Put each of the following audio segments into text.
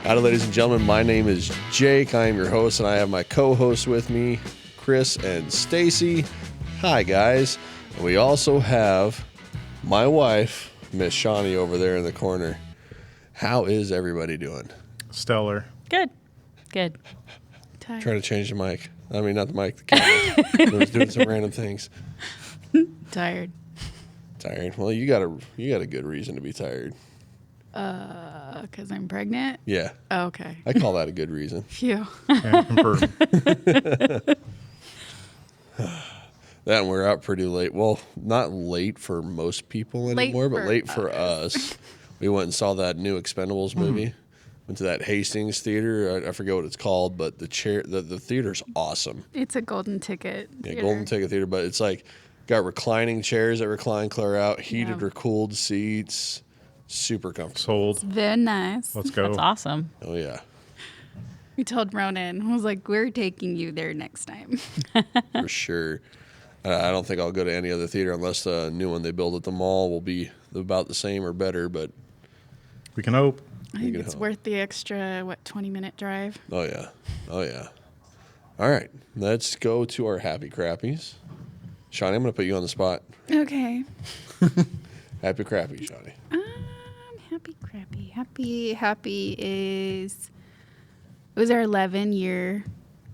Howdy, ladies and gentlemen. My name is Jake. I am your host, and I have my co-hosts with me, Chris and Stacie. Hi, guys. And we also have my wife, Miss Shaunie, over there in the corner. How is everybody doing? Stellar. Good. Tired. Trying to change the mic. I mean, not the mic, the camera. I was doing some random things. Tired. Well, you got a good reason to be tired. Because I'm pregnant? Yeah. Oh, okay. I call that a good reason. Phew. That and we're out pretty late. Well, not late for most people anymore, but late for us. We went and saw that new Expendables movie. Went to that Hastings theater. I forget what it's called, but the theater's awesome. It's a golden ticket. Yeah, theater. golden ticket theater, but it's like got reclining chairs that recline clear out, heated or cooled seats. Super comfortable. Sold. Very nice. Let's go. That's awesome. Oh, yeah. We told Ronan, I was like, we're taking you there next time. For sure. I don't think I'll go to any other theater unless the new one they build at the mall will be about the same or better, but we can hope. I think it's worth the extra, 20-minute drive? Oh, yeah. All right. Let's go to our Happy Crappies. Shaunie, I'm going to put you on the spot. Okay. Happy Crappy, Shaunie. Happy Crappy. Happy is... It was our 11-year...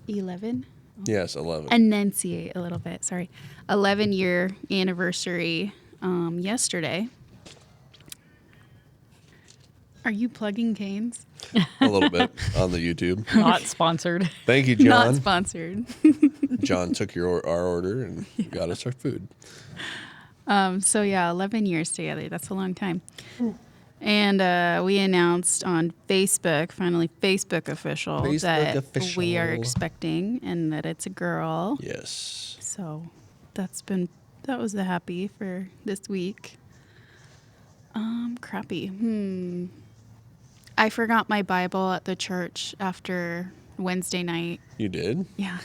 11? Yes, 11. Enunciate a little bit, sorry. 11-year anniversary yesterday. Are you plugging Canes? A little bit on the YouTube. Not sponsored. Thank you, John. Not sponsored. John took our order and got us our food. 11 years together. That's a long time. And we announced on Facebook, finally Facebook official, we are expecting and that it's a girl. Yes. So that was the happy for this week. Crappy. I forgot my Bible at the church after Wednesday night. You did? Yeah.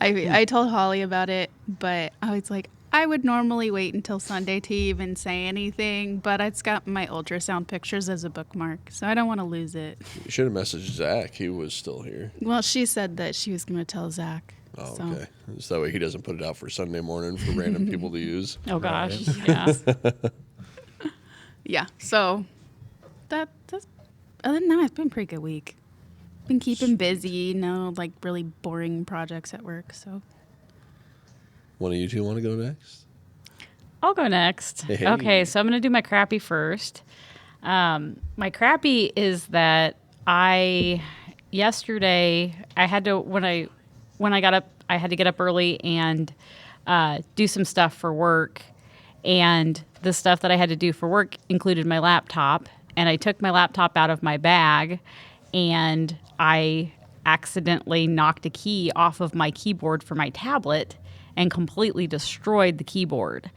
I told Holly about it, but I was like, I would normally wait until Sunday to even say anything, but it's got my ultrasound pictures as a bookmark, so I don't want to lose it. You should have messaged Zach. He was still here. Well, she said that she was going to tell Zach. Oh, so. okay. So that way he doesn't put it out for Sunday morning for random people to use. Oh, gosh. Yeah. Yeah, so that's other than that, it's been a pretty good week. Been keeping busy, no really boring projects at work, so. One of you two want to go next? I'll go next. Hey. Okay, so I'm going to do my crappy first. My crappy is that yesterday I had to, when I got up, I had to get up early and do some stuff for work. And the stuff that I had to do for work included my laptop. And I took my laptop out of my bag and I accidentally knocked a key off of my keyboard for my tablet and completely destroyed the keyboard.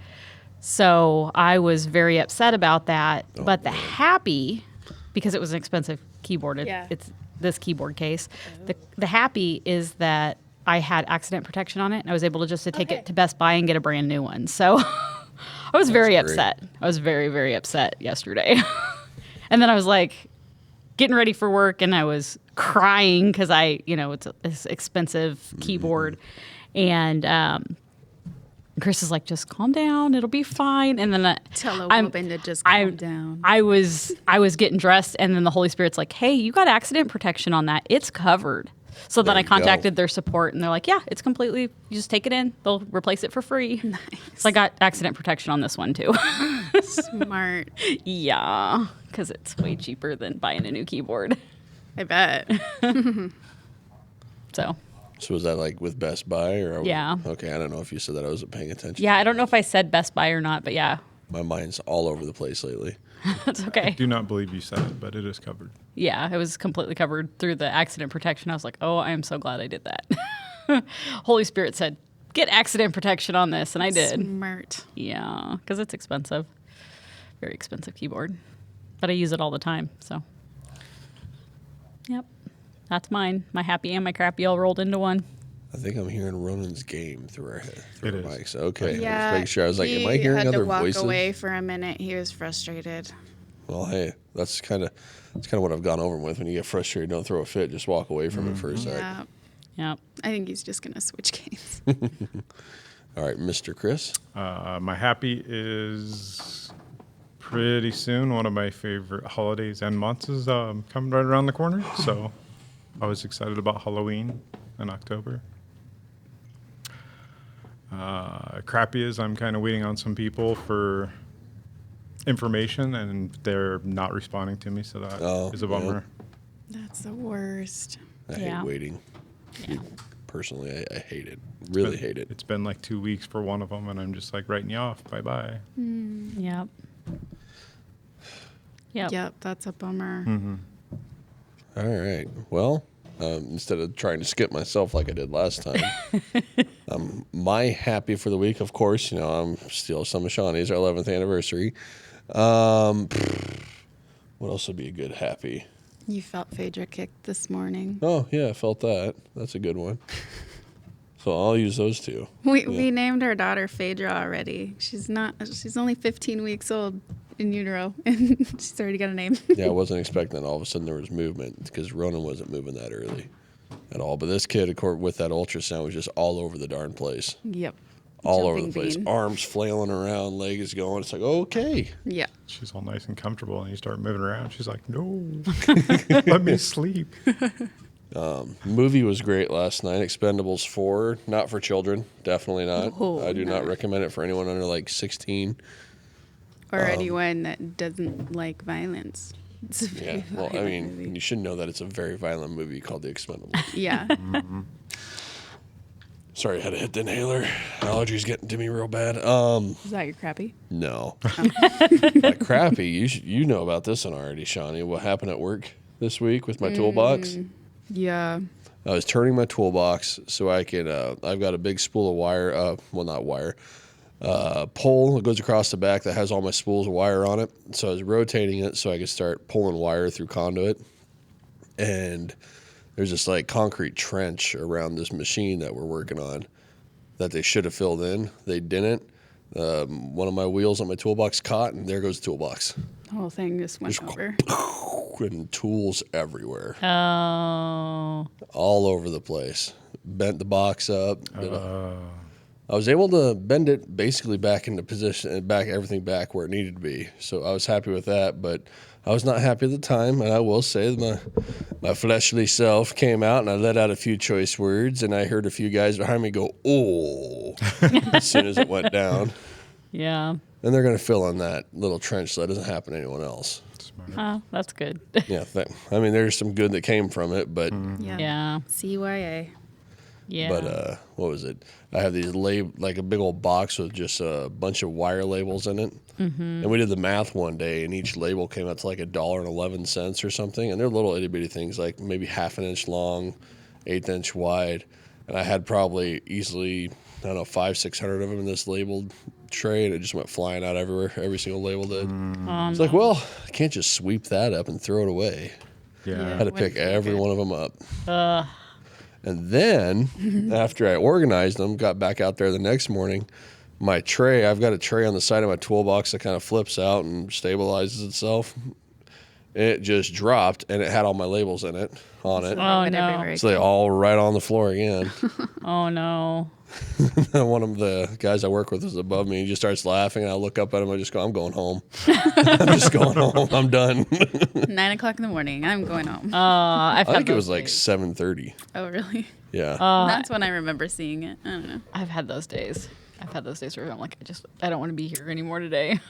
So I was very upset about that. But the happy, because it was an expensive keyboard, it's this keyboard case. The happy is that I had accident protection on it, and I was able to take it to Best Buy and get a brand new one. So I was very upset. I was very, very upset yesterday. And then I was getting ready for work, and I was crying because it's an expensive keyboard. And Chris is like, just calm down. It'll be fine. And then tell a woman to just calm down. I was getting dressed, and then the Holy Spirit's like, hey, you got accident protection on that. It's covered. So then I contacted their support, and they're like, yeah, it's completely, you just take it in. They'll replace it for free. Nice. So I got accident protection on this one, too. Smart. Yeah, because it's way cheaper than buying a new keyboard. I bet. So was that with Best Buy? Yeah. Okay, I don't know if you said that. I wasn't paying attention. Yeah, I don't know if I said Best Buy or not, but yeah. My mind's all over the place lately. That's okay. I do not believe you said it, but it is covered. Yeah, it was completely covered through the accident protection. I was like, oh, I am so glad I did that. Holy Spirit said, get accident protection on this, and I did. Smart. Yeah, because it's expensive. Very expensive keyboard. But I use it all the time, so. Yep, that's mine. My happy and my crappy all rolled into one. I think I'm hearing Ronan's game through our mics. Okay, Yeah, just making sure. I was like, am I hearing other voices? He had to walk away for a minute. He was frustrated. Well, hey, that's kind of what I've gone over with. When you get frustrated, don't throw a fit. Just walk away from it for a sec. Yeah. Yep. I think he's just going to switch games. All right, Mr. Chris. My happy is pretty soon. One of my favorite holidays and months is coming right around the corner. So I was excited about Halloween in October. Crappy is I'm kind of waiting on some people for information, and they're not responding to me, so that is a bummer. That's the worst. I Yeah. hate waiting. Yeah. Personally, I hate it. Really hate it. It's been like 2 weeks for one of them, and I'm just like writing you off. Bye-bye. Yep. Yep. Yep, that's a bummer. All right. Well, instead of trying to skip myself like I did last time, my happy for the week, of course, I'm still some of Shaunie's, our 11th anniversary. What else would be a good happy? You felt Phaedra kicked this morning. Oh, yeah, I felt that. That's a good one. So I'll use those two. We named our daughter Phaedra already. She's only 15 weeks old in utero, and she's already got a name. Yeah, I wasn't expecting that all of a sudden there was movement because Ronan wasn't moving that early at all. But this kid, of course, with that ultrasound was just all over the darn place. Yep. All over the Jumping place. bean. Arms flailing around, legs going. It's like, okay. Yeah. She's all nice and comfortable, and you start moving around. She's like, no, let me sleep. Movie was great last night. Expendables 4, not for children. Definitely not. Oh, I do not no. recommend it for anyone under like 16. Or anyone that doesn't like violence. It's a very Yeah. Well, I violent mean, movie. you should know that it's a very violent movie called The Expendables. Yeah. Sorry, I had to hit the inhaler. Allergies getting to me real bad. Is that your crappy? No. Like crappy. You know about this one already, Shaunie. What happened at work this week with my toolbox? Yeah. I was turning my toolbox so I could. I've got a big spool of wire. Well, not wire. Pole that goes across the back that has all my spools of wire on it. So I was rotating it so I could start pulling wire through conduit. And there's this like concrete trench around this machine that we're working on that they should have filled in. They didn't. One of my wheels on my toolbox caught, and there goes the toolbox. The whole thing just went over. And tools everywhere, Oh. all over the place. Bent the box up. I was able to bend it basically back into position and back everything back where it needed to be. So I was happy with that, but I was not happy at the time. And I will say my fleshly self came out and I let out a few choice words, and I heard a few guys behind me go, "Oh," as soon as it went down. Yeah. And they're going to fill in that little trench so that doesn't happen to anyone else. Smart. Oh, that's good. Yeah. I mean, there's some good that came from it, but Yeah. Yeah. CYA. Yeah. But what was it? I have these like a big old box with just a bunch of wire labels in it. And we did the math one day, and each label came out to like $1.11 or something. And they're little itty bitty things, like maybe half an inch long, 1/8 inch wide. And I had probably easily, I don't know, 500-600 of them in this labeled tray, and it just went flying out everywhere. Every single label did. It's like, well, I can't just sweep that up and throw it away. Yeah. I had to pick every one of them up. Uh, And then after I organized them, got back out there the next morning, my tray, I've got a tray on the side of my toolbox that kind of flips out and stabilizes itself. It just dropped, and it had all my labels in it, on it. Oh, Went no. everywhere So they all right on the floor again. oh, no. One of the guys I work with is above me. He just starts laughing, and I look up at him. I just go, "I'm going home. I'm just going home. I'm done." 9 o'clock in the morning. I'm going home. I've I had think it those was like days. 7:30. Oh, really? Yeah. That's when I remember seeing it. I don't know. I've had those days. I've had those days where I'm like, I don't want to be here anymore today.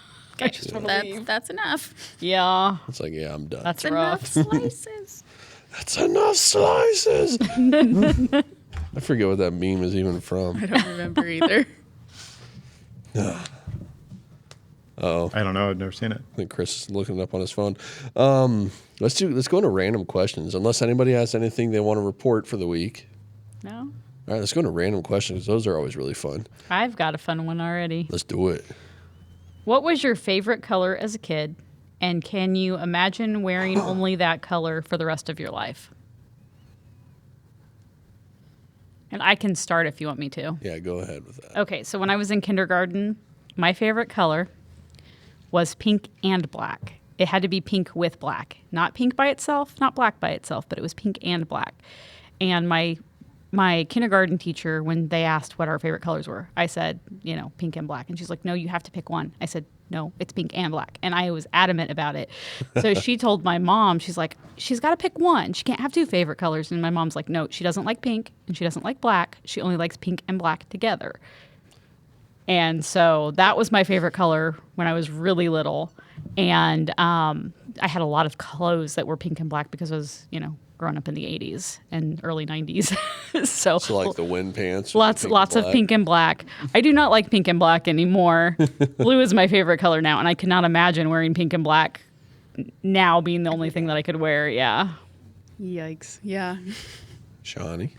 I just want to leave. That's enough. Yeah. It's like, yeah, I'm done. That's Enough rough. slices. That's enough slices. I forget what that meme is even from. I don't remember either. Oh, I don't know. I've never seen it. I think Chris is looking it up on his phone. Let's go into random questions. Unless anybody has anything they want to report for the week. No? All right, let's go into random questions. Those are always really fun. I've got a fun one already. Let's do it. What was your favorite color as a kid? And can you imagine wearing only that color for the rest of your life? And I can start if you want me to. Yeah, go ahead with that. Okay, so when I was in kindergarten, my favorite color was pink and black. it had to be pink with black, not pink by itself, not black by itself, but it was pink and black. And my kindergarten teacher, when they asked what our favorite colors were, I said, pink and black. And she's like, no, you have to pick one. I said, no, it's pink and black. And I was adamant about it. So she told my mom, she's like, she's got to pick one. She can't have two favorite colors. And my mom's like, no, she doesn't like pink and she doesn't like black. She only likes pink and black together. And so that was my favorite color when I was really little. And I had a lot of clothes that were pink and black because I was, growing up in the 80s and early 90s. so like the wind pants. Lots of pink and black. I do not like pink and black anymore. Blue is my favorite color now, and I cannot imagine wearing pink and black now being the only thing that I could wear. Yeah. Yikes. Yeah. Shaunie?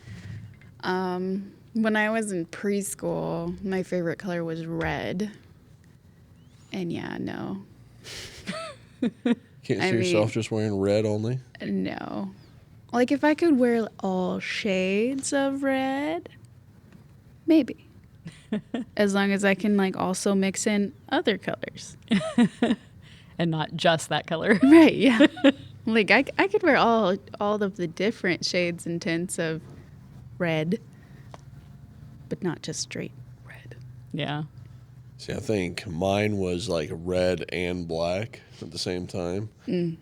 When I was in preschool, my favorite color was red. And yeah, no. Can't see yourself just wearing red only? No. Like, if I could wear all shades of red, maybe. As long as I can, also mix in other colors. And not just that color. Right, yeah. I could wear all of the different shades and tints of red, but not just straight red. Yeah. See, I think mine was like red and black at the same time.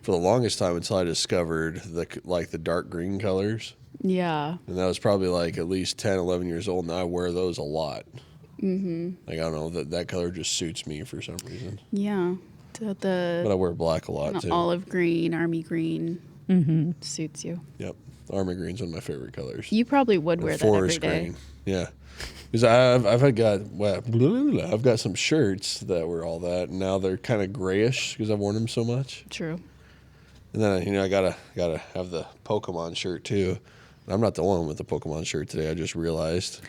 For the longest time until I discovered the dark green colors. Yeah. And that was probably at least 10, 11 years old, and I wear those a lot. Mm-hmm. I don't know, that color just suits me for some reason. Yeah. But I wear black a lot, too. Olive green, army green suits you. Yep. Army green's one of my favorite colors. You probably would wear that every day. Green. Yeah. Because I've got some shirts that were all that, and now they're kind of grayish because I've worn them so much. True. And then I gotta have the Pokemon shirt too. I'm not the only one with the Pokemon shirt today. I just realized.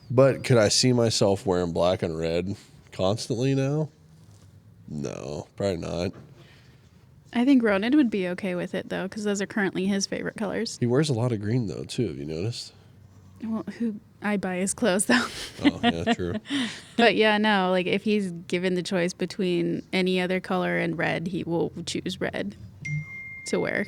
But could I see myself wearing black and red constantly now? No, probably not. I think Ronan would be okay with it, though, because those are currently his favorite colors. He wears a lot of green, though, too. Have you noticed? Well, I buy his clothes, though. Oh, yeah, true. But yeah, no, if he's given the choice between any other color and red, he will choose red to wear.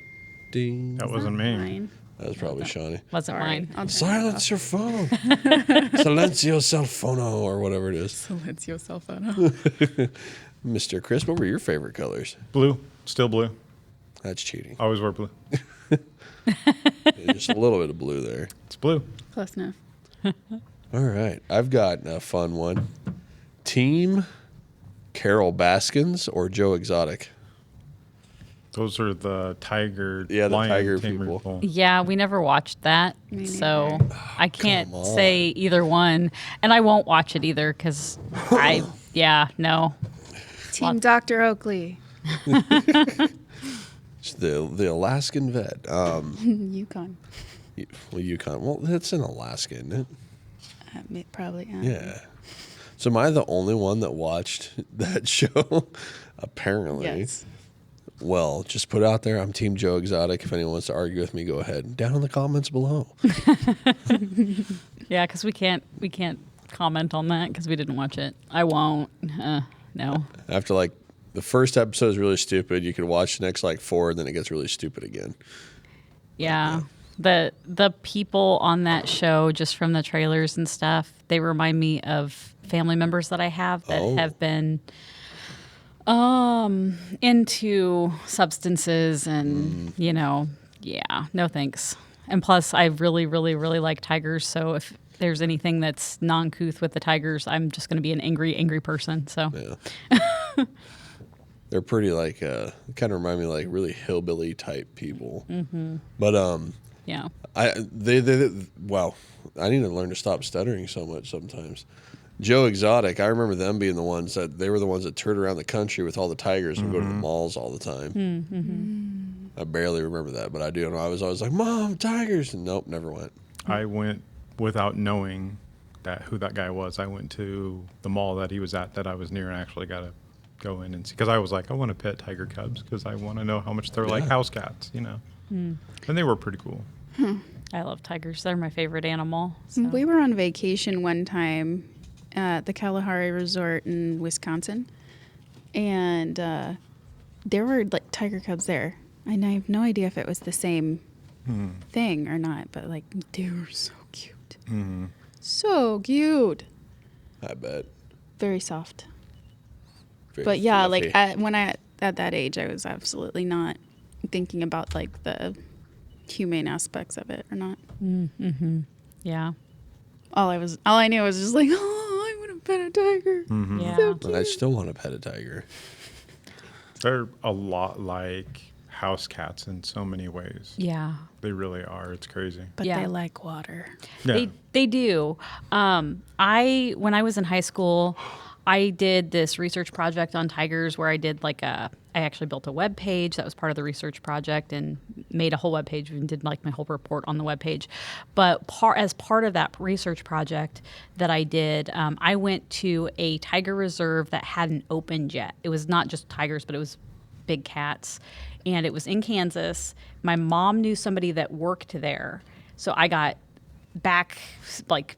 Ding. That wasn't me. Mine. That was probably Shaunie. Wasn't mine. I'll turn Silence your phone. Silencio cell phono, or whatever it is. Silencio cell phone. Mr. Chris, what were your favorite colors? Blue. Still blue. That's cheating. Always wear blue. Yeah, just a little bit of blue there. It's blue. Close enough. All right. I've got a fun one. Team Carol Baskins or Joe Exotic? Those are the tiger. Yeah, the lion tiger tamer people. Yeah, we never watched that, Me so neither. I can't come on. say either one, and I won't watch it either because no. Team Dr. Oakley. It's the Alaskan vet. Yukon. Yukon. Well, that's in Alaska, isn't it? Probably. Yeah. So am I the only one that watched that show? Apparently. Yes. Well, just put it out there. I'm Team Joe Exotic. If anyone wants to argue with me, go ahead. Down in the comments below. Yeah, because we can't comment on that because we didn't watch it. I won't. No. After the first episode is really stupid, you can watch the next 4, and then it gets really stupid again. Yeah. The people on that show, just from the trailers and stuff, they remind me of family members that I have that have been into substances and, no thanks. And plus, I really, really, really like tigers. So if there's anything that's non-couth with the tigers, I'm just going to be an angry, angry person. So Yeah. They're pretty kind of remind me of really hillbilly type people. Mm-hmm. But yeah. I need to learn to stop stuttering so much sometimes. Joe Exotic, I remember them being the ones that toured around the country with all the tigers and go to the malls all the time. Mm-hmm. I barely remember that, but I do. And I was always like, Mom, tigers. And nope, never went. I went without knowing who that guy was. I went to the mall that he was at that I was near and actually got to go in and see. Because I was like, I want to pet tiger cubs because I want to know how much they're like house cats, And they were pretty cool. I love tigers. They're my favorite animal. So. We were on vacation one time at the Kalahari Resort in Wisconsin, and there were like tiger cubs there, and I have no idea if it was the same thing or not, but like they were so cute. So cute. I bet. Very soft. Very But yeah, fluffy. like when I at that age, I was absolutely not thinking about like the humane aspects of it or not. Yeah. All I knew was just like, oh, I want to pet a tiger. Yeah. So But I still want to pet a tiger. They're a lot like house cats in so many ways. Yeah. They really are. It's crazy. But Yeah. they like water. Yeah. They do. When I was in high school, I did this research project on tigers where I did I actually built a web page that was part of the research project and made a whole web page and did like my whole report on the web page. But as part of that research project that I did, I went to a tiger reserve that hadn't opened yet. It was not just tigers, but it was big cats. And it was in Kansas. My mom knew somebody that worked there. So I got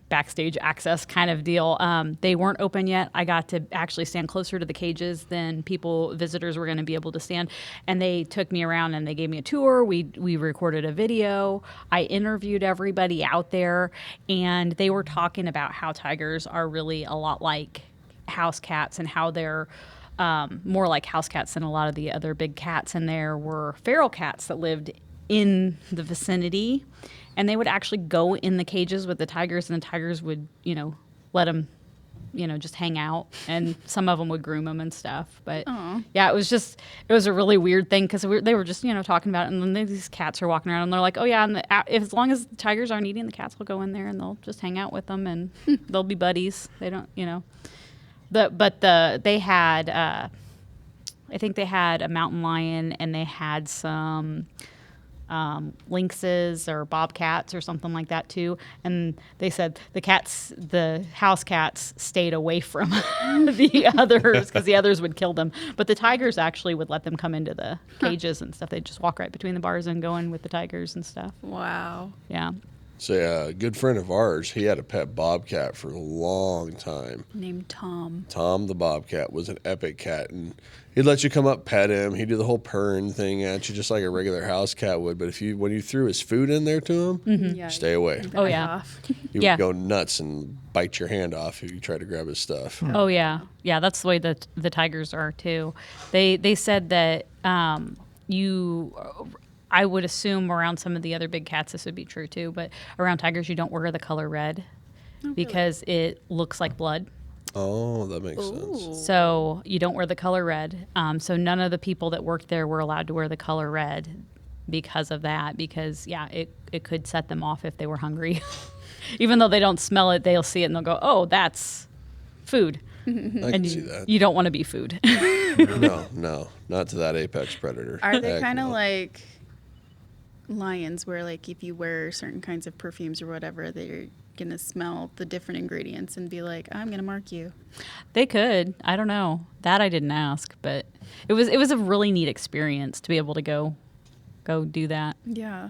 backstage access kind of deal. They weren't open yet. I got to actually stand closer to the cages than visitors were going to be able to stand. And they took me around and they gave me a tour. We recorded a video. I interviewed everybody out there, and they were talking about how tigers are really a lot like house cats and how they're more like house cats than a lot of the other big cats. And there were feral cats that lived in the vicinity, and they would actually go in the cages with the tigers, and the tigers would, let them, just hang out, and some of them would groom them and stuff. But yeah, it was a really weird thing because they were just, talking about it, and then these cats are walking around, and they're like, oh yeah, and as long as the tigers aren't eating, the cats will go in there and they'll just hang out with them, and they'll be buddies. They don't, they had, I think they had a mountain lion, and they had some lynxes or bobcats or something like that too. And they said the house cats stayed away from the others because the others would kill them. But the tigers actually would let them come into the cages and stuff. They'd just walk right between the bars and go in with the tigers and stuff. Wow. Yeah. So a good friend of ours, he had a pet bobcat for a long time. Named Tom. Tom the bobcat was an epic cat, and he'd let you come up pet him. He'd do the whole purring thing at you just like a regular house cat would. But when you threw his food in there to him, Yeah. stay away. Oh, yeah. Off. He would go nuts and bite your hand off if you tried to grab his stuff. Oh yeah, yeah. That's the way that the tigers are too. They said that I would assume around some of the other big cats this would be true too, but around tigers you don't wear the color red because it looks like blood. Oh, that makes sense. So you don't wear the color red. So none of the people that worked there were allowed to wear the color red because of that. Because it could set them off if they were hungry. Even though they don't smell it, they'll see it and they'll go, "Oh, that's food." I can see that. You don't want to be food. No, not to that apex predator. Are they Heck kind of no. like lions where like if you wear certain kinds of perfumes or whatever, they're going to smell the different ingredients and be like, I'm going to mark you? They could. I don't know. That I didn't ask, but it was a really neat experience to be able to go do that. Yeah.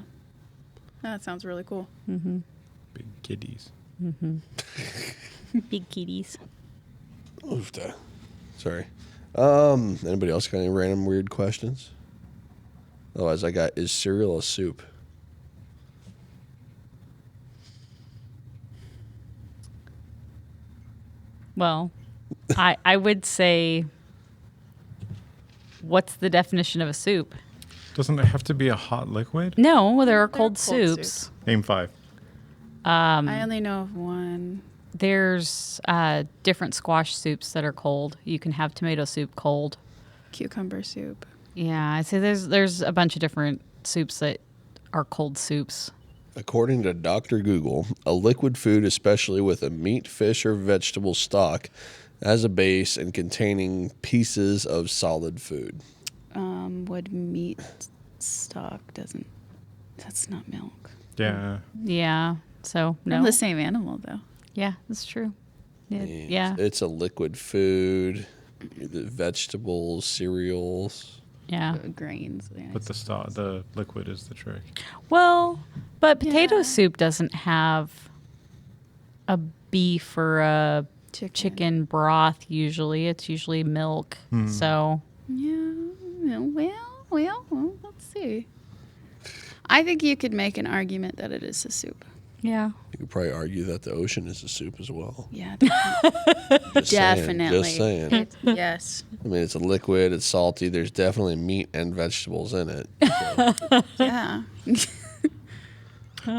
That sounds really cool. Big kitties. Big kitties. Oofta. Sorry. Anybody else got any random weird questions? Otherwise, I got, is cereal a soup? Well, I would say, what's the definition of a soup? Doesn't it have to be a hot liquid? No, there are There are cold cold soups. soups. Name 5. I only know of one. There's different squash soups that are cold. You can have tomato soup cold. Cucumber soup. Yeah, I'd say there's a bunch of different soups that are cold soups. According to Dr. Google, a liquid food, especially with a meat, fish, or vegetable stock as a base and containing pieces of solid food. Would meat stock that's not milk. Yeah. Yeah, so They're no. the same animal though. Yeah, that's true. Yeah. It's a liquid food, the vegetables, cereals. Yeah. Grains. Yeah, But the liquid is the trick. Well, but potato Yeah. soup doesn't have a beef or a chicken broth. Usually, it's usually milk. So Yeah. Well, let's see. I think you could make an argument that it is a soup. yeah, You could probably argue that the ocean is a soup as well. Yeah, Just definitely. Saying. Yes. I mean, it's a liquid. It's salty. There's definitely meat and vegetables in it. So. Yeah.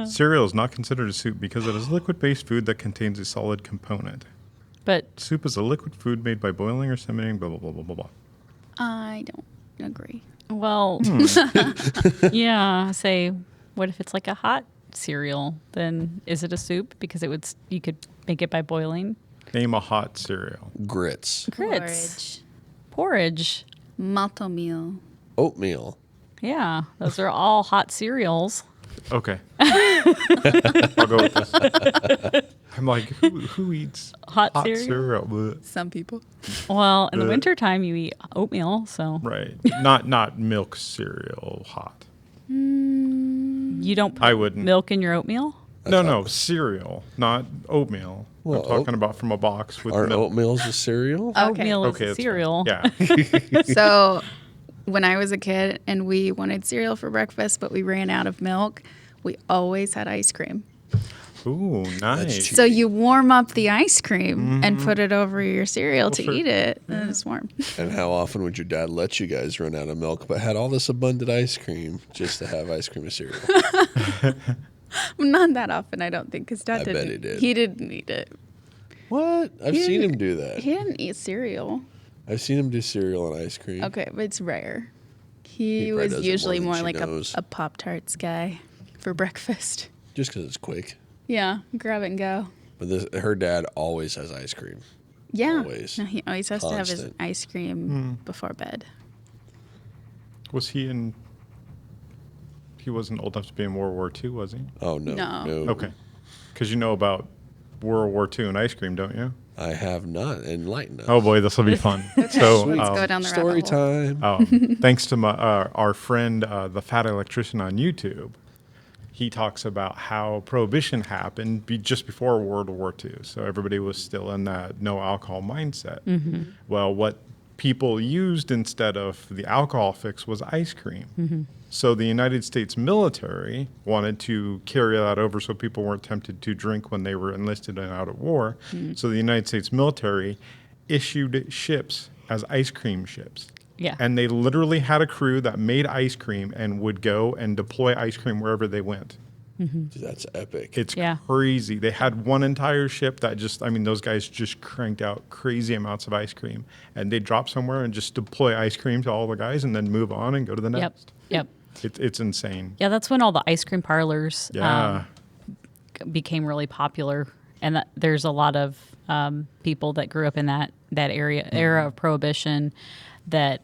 Cereal is not considered a soup because it is liquid-based food that contains a solid component. but Soup is a liquid food made by boiling or simmering, blah, blah, blah, blah, blah, blah. I don't agree. well, yeah. Say, what if it's like a hot cereal? Then is it a soup because you could make it by boiling? Name a hot cereal. Grits, Grits, porridge. Malto meal. oatmeal. Yeah, those are all hot cereals. Okay. I'll go with this. I'm like, who eats Hot hot cereal? cereal? Blech. Some people. Well, in the Bleh. wintertime, you eat oatmeal, so Right. Not milk cereal hot. you don't put I wouldn't. milk in your oatmeal? No, cereal, not oatmeal. Well, I'm talking about from a box with Aren't milk. oatmeals a cereal? Oatmeal is Okay, a that's fine. cereal. Yeah. So when I was a kid and we wanted cereal for breakfast, but we ran out of milk, we always had ice cream. Ooh, nice. cheap. So you warm up the ice cream and put it over your cereal to sure. eat it, and it's warm. And how often would your dad let you guys run out of milk, but had all this abundant ice cream just to have ice cream and cereal? Not that often, I don't think, because Dad I didn't. bet he did. He didn't eat it. What? I've He seen him didn't- do that. He didn't eat cereal. I've seen him do cereal and ice cream. Okay, but it's rare. He He probably was does it more usually than more she like knows. a Pop-Tarts guy for breakfast. Just because it's quick. Yeah, grab it and go. But her dad always has ice cream. Yeah. Always. No, he always has to have his Constant. ice cream before bed. Was he in? He wasn't old enough to be in World War II, was he? Oh, no. No. Okay. Because you know about World War II and ice cream, don't you? I have not. Enlightened us. Oh boy, this will be fun. So, Let's go down the Story rabbit hole. time. thanks to our friend, the Fat Electrician on YouTube, he talks about how Prohibition happened just before World War II. So everybody was still in that no alcohol mindset. Well, what people used instead of the alcohol fix was ice cream. So the United States military wanted to carry that over so people weren't tempted to drink when they were enlisted and out at war. So the United States military issued ships as ice cream ships. Yeah. And they literally had a crew that made ice cream and would go and deploy ice cream wherever they went. Dude, that's epic. It's Yeah. crazy. They had one entire ship that those guys just cranked out crazy amounts of ice cream. And they'd drop somewhere and just deploy ice cream to all the guys and then move on and go to the Yep. next. Yep. It's insane. Yeah, that's when all the ice cream parlors Yeah. became really popular, and there's a lot of people that grew up in that era of Prohibition that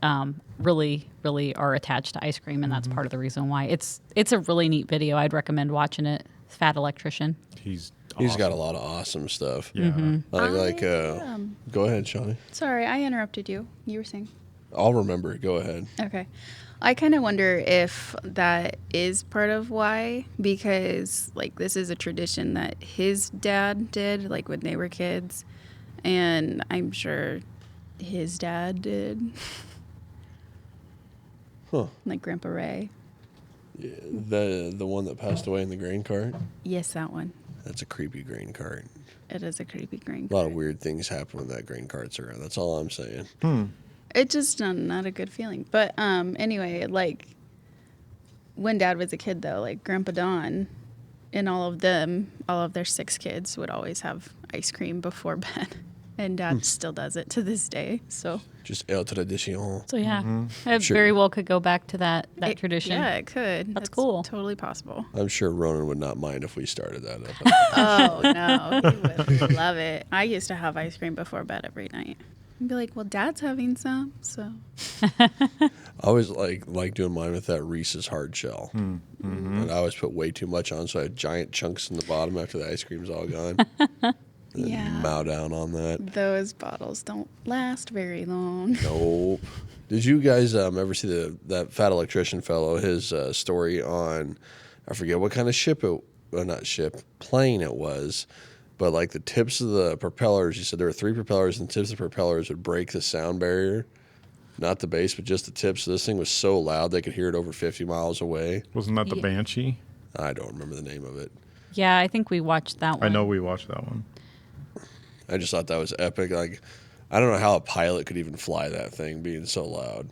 really are attached to ice cream, and that's part of the reason why it's a really neat video. I'd recommend watching it. Fat Electrician. He's got a lot of awesome stuff. Yeah. Go ahead, Shaunie. Sorry, I interrupted you. You were saying? I'll remember. Go ahead. Okay. I kind of wonder if that is part of why, because like this is a tradition that his dad did, like when they were kids, and I'm sure his dad did, Huh. like Grandpa Ray. The one that passed away in the grain cart? Yes, that one. That's a creepy grain cart. It is a creepy green. A lot of weird things happen when that grain cart's around. That's all I'm saying. It's just not a good feeling. But anyway, like when Dad was a kid, though, like Grandpa Don and all of their 6 kids would always have ice cream before bed, and Dad still does it to this day. So Just el tradition. So yeah, it Sure. very well could go back to that tradition. Yeah, it could. That's cool. Totally possible. I'm sure Ronan would not mind if we started that up. Oh no, he would love it. I used to have ice cream before bed every night. I'd be like, well, Dad's having some, so. I always like doing mine with that Reese's hard shell. And I always put way too much on, so I had giant chunks in the bottom after the ice cream's all gone. And Yeah. mow down on that. Those bottles don't last very long. Nope. Did you guys ever see that Fat Electrician fellow, his story on, I forget what kind of plane it was, but like the tips of the propellers, you said there were 3 propellers, and the tips of the propellers would break the sound barrier. Not the base, but just the tips. So this thing was so loud they could hear it over 50 miles away. Wasn't that the Yeah. Banshee? I don't remember the name of it. Yeah, I think we watched that one. I know we watched that one. I just thought that was epic. Like, I don't know how a pilot could even fly that thing being so loud.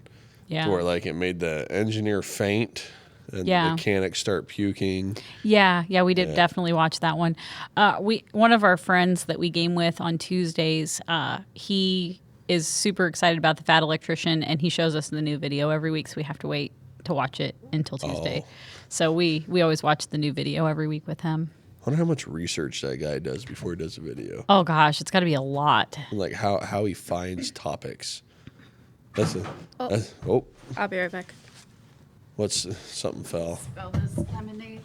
Yeah. To where like it made the engineer faint and Yeah. the mechanics start puking. Yeah, we did Yeah. definitely watch that one. One of our friends that we game with on Tuesdays, he is super excited about the Fat Electrician, and he shows us the new video every week, so we have to wait to watch it until Tuesday. Oh. So we always watch the new video every week with him. I wonder how much research that guy does before he does a video. Oh gosh, it's got to be a lot. And like how he finds topics. That's I'll be right back. what's something fell. Spell this lemonade.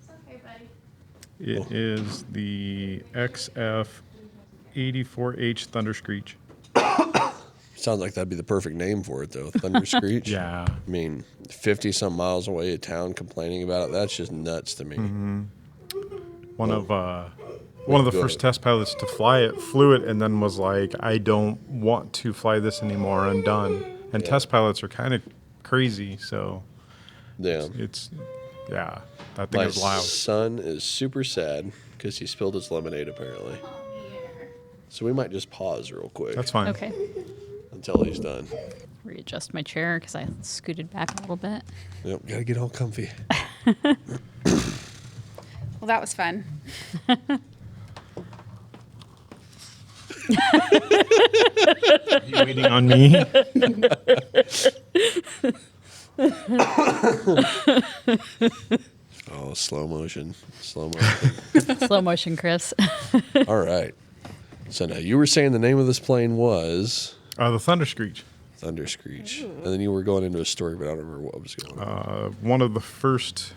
It's okay, buddy. It is the XF84H Thunder Screech. Sounds like that'd be the perfect name for it though. Thunder Screech. Yeah. I mean, 50 some miles away a town complaining about it. That's just nuts to me. One of the Go first ahead. test pilots to fly it flew it and then was like, I don't want to fly this anymore. I'm done. And Yeah. test pilots are kind of crazy, so Yeah. that thing My is loud. son is super sad because he spilled his lemonade apparently. So we might just pause real quick That's fine. Okay. until he's done. Readjust my chair because I scooted back a little bit. Yep, gotta get all comfy. Well, that was fun. You waiting on me? Oh, slow motion. Slow motion. Slow motion, Chris. All right. So now you were saying the name of this plane was The Thunder Screech. Thunder Screech. And then you were going into a story, but I don't remember what was going on. One of the first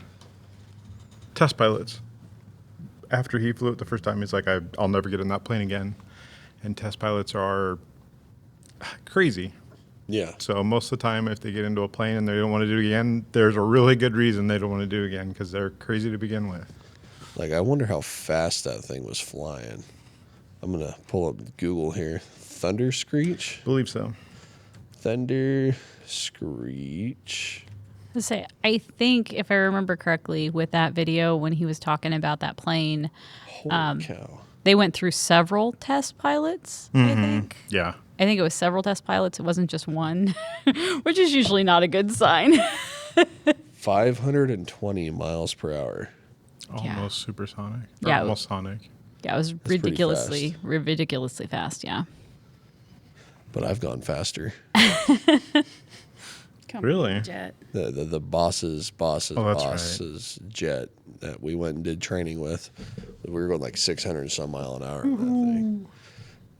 test pilots, after he flew it the first time, he's like, I'll never get in that plane again. And test pilots are crazy. Yeah. So most of the time, if they get into a plane and they don't want to do it again, there's a really good reason they don't want to do it again because they're crazy to begin with. Like, I wonder how fast that thing was flying. I'm going to pull up Google here. Thunder Screech? Believe so. Thunder Screech. To say, I think if I remember correctly, with that video when he was talking about that plane, Holy cow. they went through several test pilots. I think. Yeah. I think it was several test pilots. It wasn't just one, which is usually not a good sign. 520 miles per hour. Almost supersonic. Or Yeah. almost sonic. Yeah, it was pretty ridiculously fast. Yeah. But I've gone faster. Come Really? on, Jet. The boss's Oh, that's right. boss's jet that we went and did training with, we were going like 600 and some mile an hour on that thing.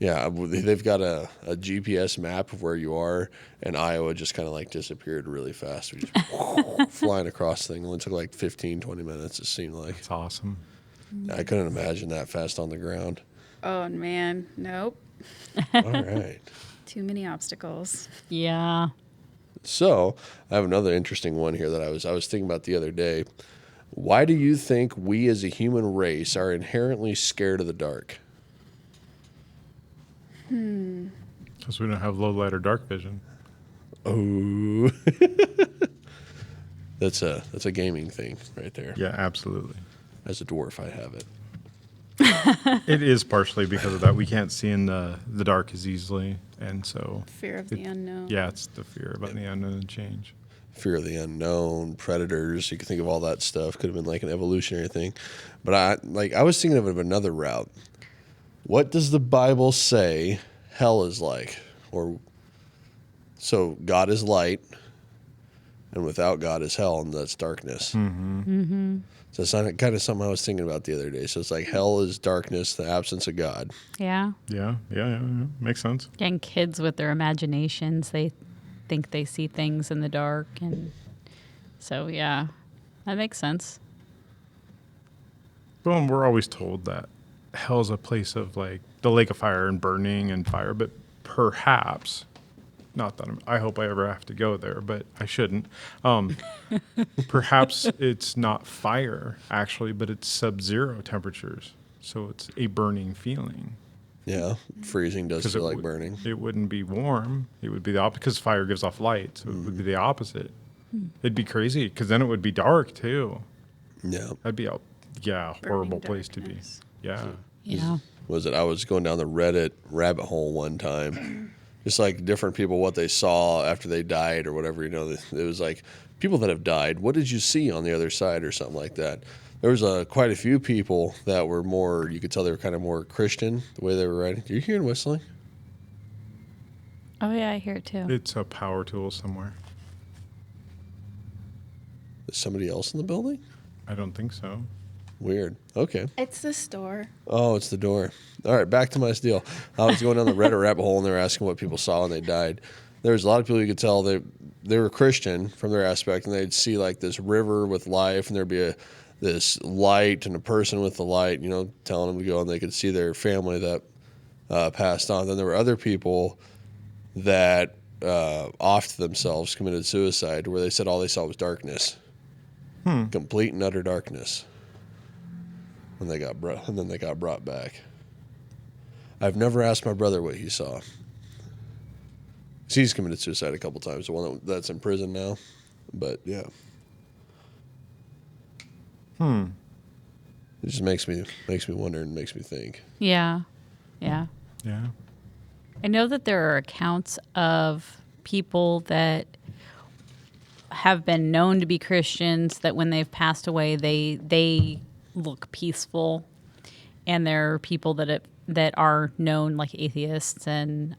Yeah, they've got a GPS map of where you are, and Iowa just kind of like disappeared really fast. We just flying across the thing. It only took like 15, 20 minutes, it seemed like. It's awesome. I couldn't imagine that fast on the ground. Oh, man. Nope. All right. Too many obstacles. Yeah. So I have another interesting one here that I was thinking about the other day. Why do you think we as a human race are inherently scared of the dark? Because we don't have low light or dark vision. Oh, that's a gaming thing right there. Yeah, absolutely. As a dwarf, I have it. It is partially because of that. We can't see in the dark as easily. And so, Fear of the unknown. yeah, it's the fear about the unknown and change. Fear of the unknown, predators. You can think of all that stuff. Could have been like an evolutionary thing, but I was thinking of another route. What does the Bible say hell is like? Or so God is light, and without God is hell, and that's darkness. So it's kind of something I was thinking about the other day. So it's like hell is darkness, the absence of God. Yeah. Yeah. Makes sense. And kids with their imaginations, they think they see things in the dark. And so, yeah, that makes sense. Well, and we're always told that hell's a place of like the lake of fire and burning and fire, but perhaps, not that I hope I ever have to go there, but I shouldn't. Perhaps it's not fire actually, but it's sub-zero temperatures. So it's a burning feeling. Yeah, freezing does 'Cause feel it like would- burning. It wouldn't be warm. It would be the opposite, because fire gives off light. So it would be the opposite. It'd be crazy, because then it would be dark, too. Yeah. That'd be a horrible place darkness. to be. Yeah. Yeah. Was it? I was going down the Reddit rabbit hole one time, just like different people, what they saw after they died or whatever. You know, it was like people that have died. What did you see on the other side or something like that? There was quite a few people that were more. You could tell they were kind of more Christian the way they were writing. Do you hear whistling? Oh yeah, I hear it too. It's a power tool somewhere. Is somebody else in the building? I don't think so. Weird. Okay. It's the store. Oh, it's the door. All right, back to my deal. I was going down the Reddit rabbit hole, and they were asking what people saw when they died. There was a lot of people you could tell they were Christian from their aspect, and they'd see like this river with life, and there'd be this light and a person with the light, you know, telling them to go, and they could see their family that passed on. Then there were other people that offed themselves, committed suicide, where they said all they saw was darkness, complete and utter darkness. And then they got brought back. I've never asked my brother what he saw. He's committed suicide a couple times. The one that's in prison now, but yeah. It just makes me wonder and makes me think. Yeah. Yeah. Yeah. I know that there are accounts of people that have been known to be Christians that when they've passed away, they look peaceful, and there are people that are known like atheists and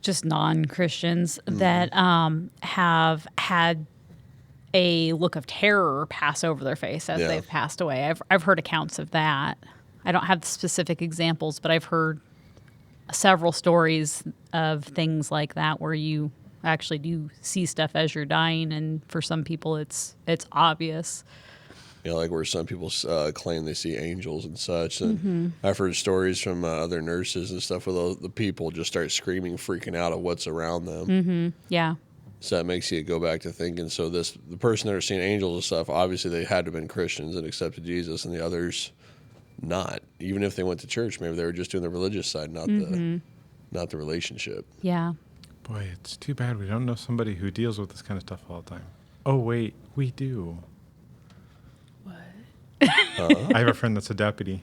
just non-Christians that have had a look of terror pass over their face as they've passed away. I've heard accounts of that. I don't have specific examples, but I've heard several stories of things like that where you actually do see stuff as you're dying, and for some people it's obvious. You know, like where some people claim they see angels and such. And I've heard stories from other nurses and stuff where the people just start screaming, freaking out at what's around them. Yeah. So that makes you go back to thinking, so the person that are seeing angels and stuff, obviously they had to have been Christians and accepted Jesus, and the others not. Even if they went to church, maybe they were just doing the religious side, not the relationship. Yeah. Boy, it's too bad we don't know somebody who deals with this kind of stuff all the time. Oh, wait, we do. What? I have a friend that's a deputy.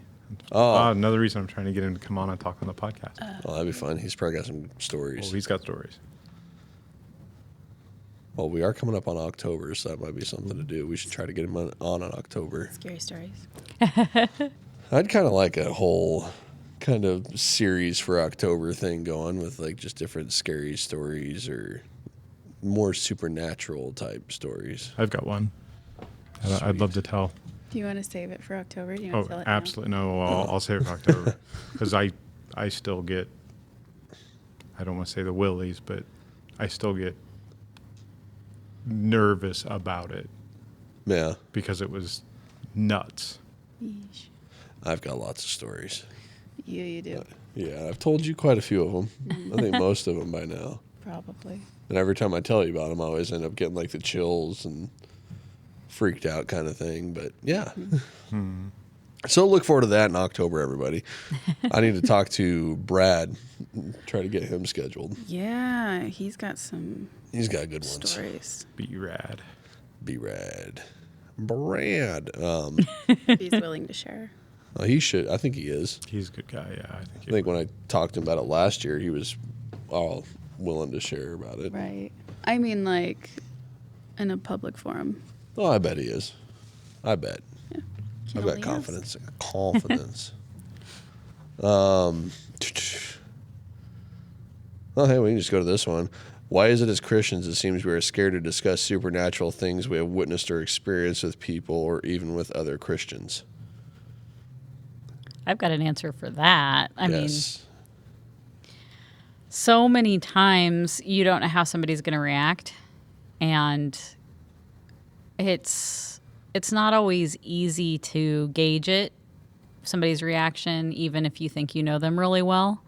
Oh. Another reason I'm trying to get him to come on and talk on the podcast. Well, that'd be fun. He's probably got some stories. Well, he's got stories. Well, we are coming up on October, so that might be something to do. We should try to get him on October. Scary stories. I'd kind of like a whole kind of series for October thing going with like just different scary stories or more supernatural type stories. I've got one. I'd love to tell. Do you want to save it for October? Do you Oh, want to tell it now? absolutely. No, I'll save it for October. Because I still get, I don't want to say the willies, but I still get nervous about it Yeah, because it was nuts. Yeesh. I've got lots of stories. You do. Yeah, I've told you quite a few of them. I think most of them by now. Probably. And every time I tell you about them, I always end up getting like the chills and freaked out kind of thing. But yeah. So look forward to that in October, everybody. I need to talk to Brad, try to get him scheduled. Yeah, he's got some He's got good ones. stories. Be rad. Be rad. Brad. If he's willing to share. He should. I think he is. He's a good guy, yeah. I think when I talked to him about it last year, he was all willing to share about it. Right. I mean, like, in a public forum. Oh, I bet he is. I bet. He I've got only is. confidence. Confidence. Well, hey, we can just go to this one. Why is it as Christians it seems we are scared to discuss supernatural things we have witnessed or experienced with people or even with other Christians? I've got an answer for that. I mean, Yes. so many times you don't know how somebody's going to react, and it's not always easy to gauge somebody's reaction, even if you think you know them really well,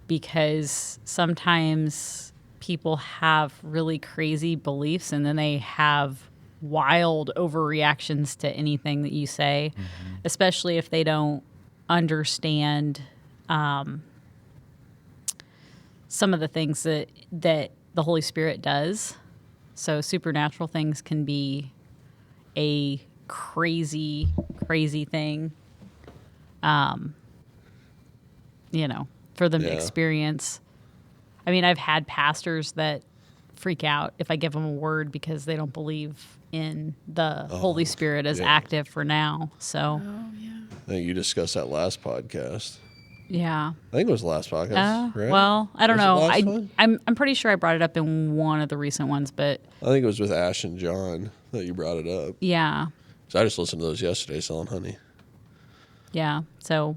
because sometimes people have really crazy beliefs and then they have wild overreactions to anything that you say, especially if they don't understand some of the things that the Holy Spirit does. So supernatural things can be a crazy, crazy thing, for them to experience. I mean, I've had pastors that freak out if I give them a word because they don't believe in the Holy Spirit as active for now. So, I think you discussed that last podcast. yeah. I think it was the last podcast, right? Well, I don't Was it know. last one? I'm pretty sure I brought it up in one of the recent ones, but I think it was with Ash and John that you brought it up. yeah. So I just listened to those yesterday selling honey. Yeah. So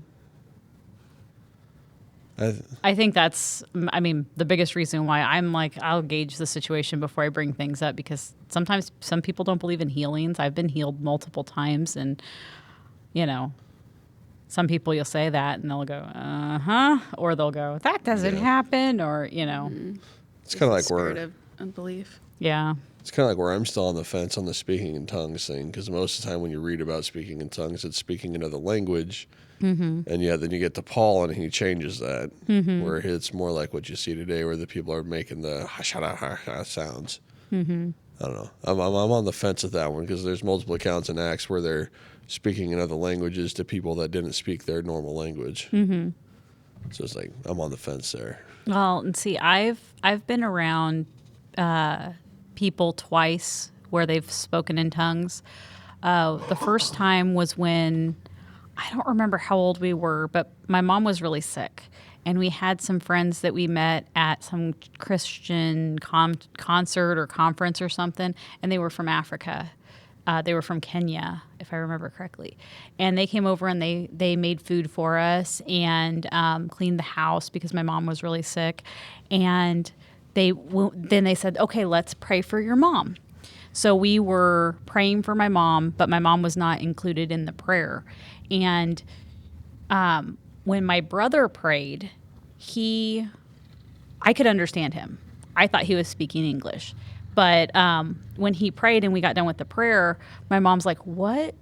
I I think that's, I mean, the biggest reason why I'm like, I'll gauge the situation before I bring things up, because sometimes some people don't believe in healings. I've been healed multiple times, and, some people you'll say that and they'll go, uh-huh, or they'll go, that doesn't happen, or, It's kind of like Spirit where of unbelief. yeah. it's kind of like where I'm still on the fence on the speaking in tongues thing, because most of the time when you read about speaking in tongues, it's speaking another language, and then you get to Paul and he changes that, where it's more like what you see today, where the people are making the ha sounds. I don't know. I'm on the fence with that one, because there's multiple accounts in Acts where they're speaking in other languages to people that didn't speak their normal language. So it's like I'm on the fence there. Well, and see, I've been around people twice where they've spoken in tongues. The first time was when, I don't remember how old we were, but my mom was really sick, and we had some friends that we met at some Christian concert or conference or something, and they were from Africa. They were from Kenya, if I remember correctly. And they came over and they made food for us and cleaned the house because my mom was really sick. And then they said, okay, let's pray for your mom. So we were praying for my mom, but my mom was not included in the prayer. And when my brother prayed, I could understand him. I thought he was speaking English. But when he prayed and we got done with the prayer, my mom's like, what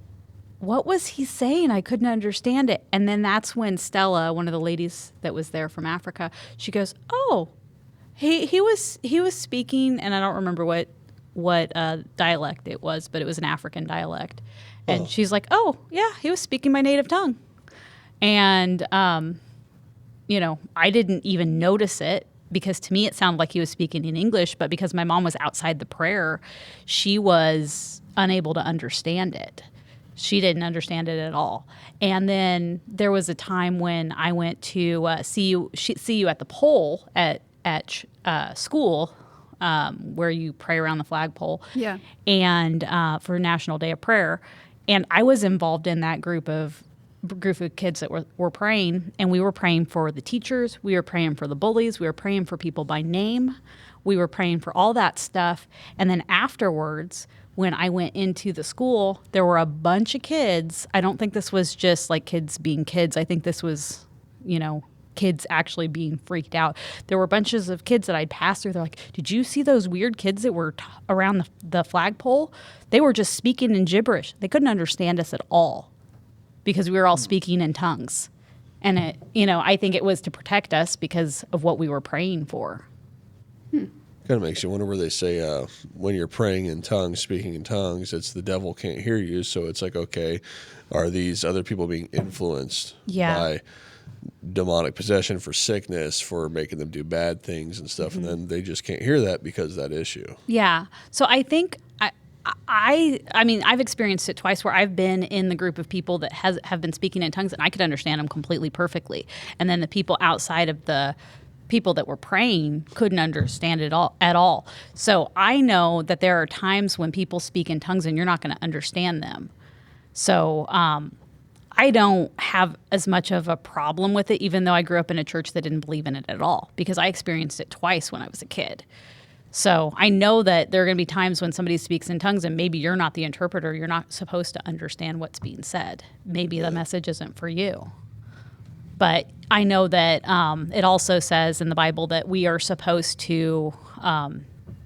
was he saying? I couldn't understand it. And then that's when Stella, one of the ladies that was there from Africa, she goes, oh, he was speaking, and I don't remember what dialect it was, but it was an African dialect. And she's like, oh, yeah, he was speaking my native tongue. And, I didn't even notice it, because to me it sounded like he was speaking in English, but because my mom was outside the prayer, she was unable to understand it. She didn't understand it at all. And then there was a time when I went to see you at the pole at school, where you pray around the flagpole. Yeah. And for National Day of Prayer. And I was involved in that group of kids that were praying, and we were praying for the teachers, we were praying for the bullies, we were praying for people by name, we were praying for all that stuff. And then afterwards, when I went into the school, there were a bunch of kids. I don't think this was just like kids being kids. I think this was, kids actually being freaked out. There were bunches of kids that I'd passed through. They're like, did you see those weird kids that were around the flagpole? They were just speaking in gibberish. They couldn't understand us at all, because we were all speaking in tongues. And I think it was to protect us because of what we were praying for. Kind of makes you wonder where they say when you're praying in tongues, speaking in tongues, it's the devil can't hear you. So it's like, okay, are these other people being influenced by demonic possession, for sickness, for making them do bad things and stuff? And then they just can't hear that because of that issue. Yeah. So I think I mean, I've experienced it twice where I've been in the group of people that have been speaking in tongues, and I could understand them completely perfectly. And then the people outside of the people that were praying couldn't understand it at all. So I know that there are times when people speak in tongues and you're not going to understand them. So I don't have as much of a problem with it, even though I grew up in a church that didn't believe in it at all, because I experienced it twice when I was a kid. So I know that there are going to be times when somebody speaks in tongues and maybe you're not the interpreter. You're not supposed to understand what's being said. Maybe the message isn't for you. But I know that it also says in the Bible that we are supposed to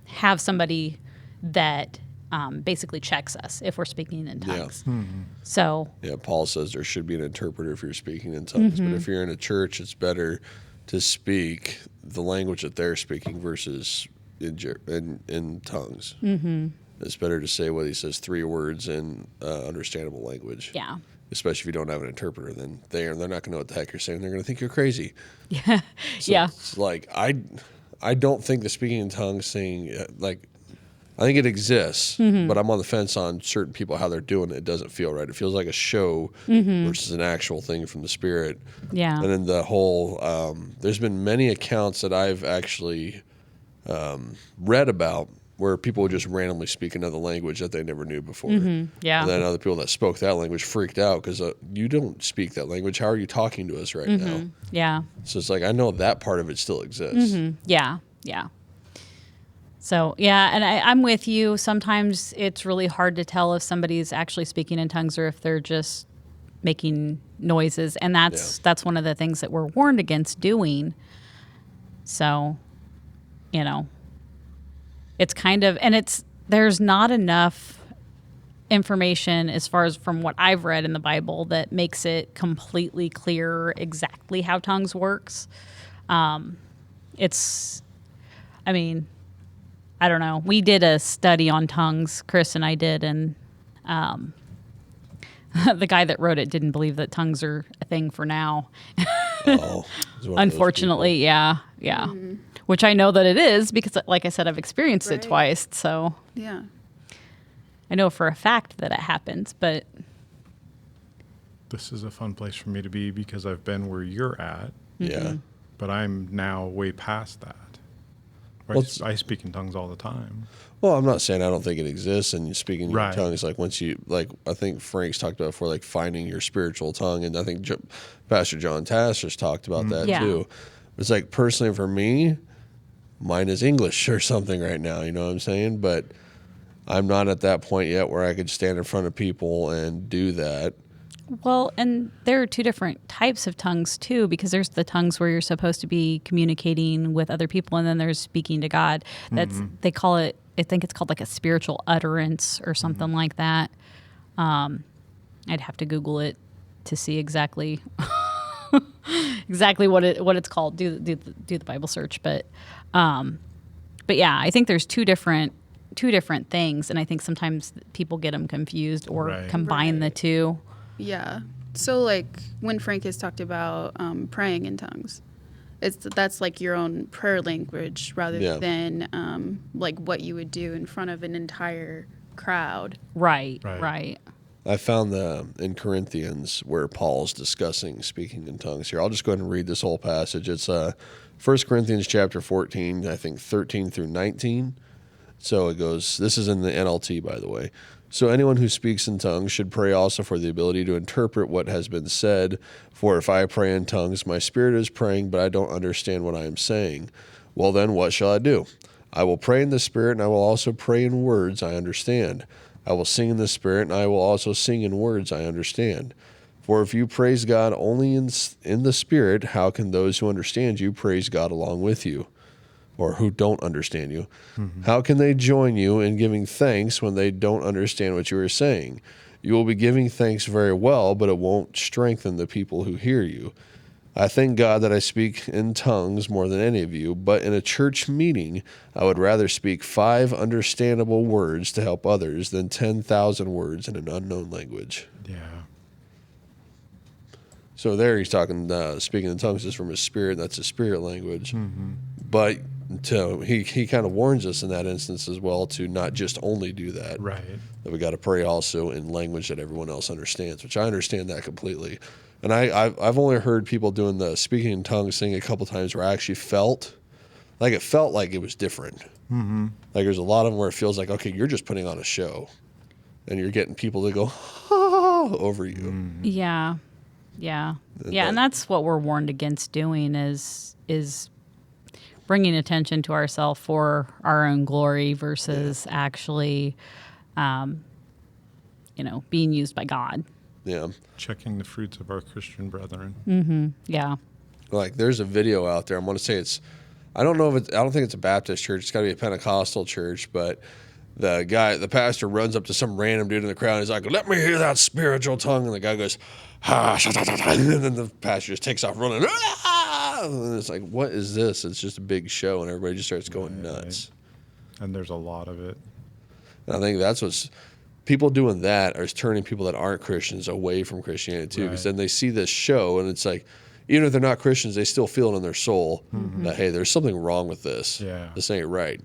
have somebody that basically checks us if we're speaking in Yeah. tongues. So Yeah, Paul says there should be an interpreter if you're speaking in tongues. But if you're in a church, it's better to speak the language that they're speaking versus in tongues. It's better to say what he says 3 words in understandable language. yeah, Especially if you don't have an interpreter, then they're not going to know what the heck you're saying. They're going to think you're crazy. yeah, So yeah. it's like I don't think the speaking in tongues thing, like, I think it exists, but I'm on the fence on certain people, how they're doing it. It doesn't feel right. It feels like a show versus an actual thing from the Spirit. Yeah. And then the whole, there's been many accounts that I've actually read about where people would just randomly speak another language that they never knew before. Yeah. And then other people that spoke that language freaked out because you don't speak that language. How are you talking to us right now? Yeah. So it's like, I know that part of it still exists. Yeah. Yeah. So, yeah, and I'm with you. Sometimes it's really hard to tell if somebody's actually speaking in tongues or if they're just making noises. And that's one of the things that we're warned against doing. So, it's kind of, and there's not enough information as far as from what I've read in the Bible that makes it completely clear exactly how tongues works. I don't know. We did a study on tongues, Chris and I did, and the guy that wrote it didn't believe that tongues are a thing for now. Oh, he's one of those Unfortunately, yeah. Which I know that it is because, like I said, I've experienced it Right. twice. So Yeah. I know for a fact that it happens, but This is a fun place for me to be because I've been where you're at, people. Yeah. but I'm now way past that. Well, it's- I speak in tongues all the time. Well, I'm not saying I don't think it exists, and speaking in Right. tongues, like once you, like I think Frank's talked about before, like finding your spiritual tongue, and I think Pastor John Tasser's talked about that Yeah. too. It's like personally for me, mine is English or something right now. You know what I'm saying? But I'm not at that point yet where I could stand in front of people and do that. well, and there are 2 different types of tongues too, because there's the tongues where you're supposed to be communicating with other people, and then there's speaking to God. They call it, I think it's called like a spiritual utterance or something like that. I'd have to Google it to see exactly what it's called. Do the Bible search, but yeah, I think there's two different things, and I think sometimes people get them confused or Right. combine the Right. two. Yeah. So like when Frank has talked about praying in tongues, that's like your own prayer language rather Yeah. than like what you would do in front of an entire crowd. Right. Right. I found in Corinthians where Paul's discussing speaking in tongues here. I'll just go ahead and read this whole passage. It's 1 Corinthians chapter 14, I think 13 through 19. So it goes, this is in the NLT, by the way. So anyone who speaks in tongues should pray also for the ability to interpret what has been said. For if I pray in tongues, my spirit is praying, but I don't understand what I am saying. Well, then what shall I do? I will pray in the spirit, and I will also pray in words I understand. I will sing in the spirit, and I will also sing in words I understand. For if you praise God only in the spirit, how can those who understand you praise God along with you? Or who don't understand you? How can they join you in giving thanks when they don't understand what you are saying? You will be giving thanks very well, but it won't strengthen the people who hear you. I thank God that I speak in tongues more than any of you, but in a church meeting, I would rather speak 5 understandable words to help others than 10,000 words in an unknown language. Yeah. So there he's talking, speaking in tongues is from his spirit. That's his spirit language. But he kind of warns us in that instance as well to not just only do that. Right. That we got to pray also in language that everyone else understands, which I understand that completely. And I've only heard people doing the speaking in tongues thing a couple times where I actually felt like it was different. Mm-hmm. Like there's a lot of them where it feels like, okay, you're just putting on a show, and you're getting people to go over you. Yeah. And that's what we're warned against doing is bringing attention to ourselves for our own glory versus actually, being used by God. Yeah. Checking the fruits of our Christian brethren. Yeah. Like there's a video out there. I'm going to say I don't think it's a Baptist church. It's got to be a Pentecostal church, but the pastor runs up to some random dude in the crowd and he's like, let me hear that spiritual tongue. And the guy goes, ha, and then the pastor just takes off running. Ah! And it's like, what is this? It's just a big show, and everybody just starts going nuts. And there's a lot of it. And I think that's what's people doing that is turning people that aren't Christians away from Christianity too, because then they see this show and it's like, even if they're not Christians, they still feel it in their soul that, hey, there's something wrong with this. Yeah. This ain't right.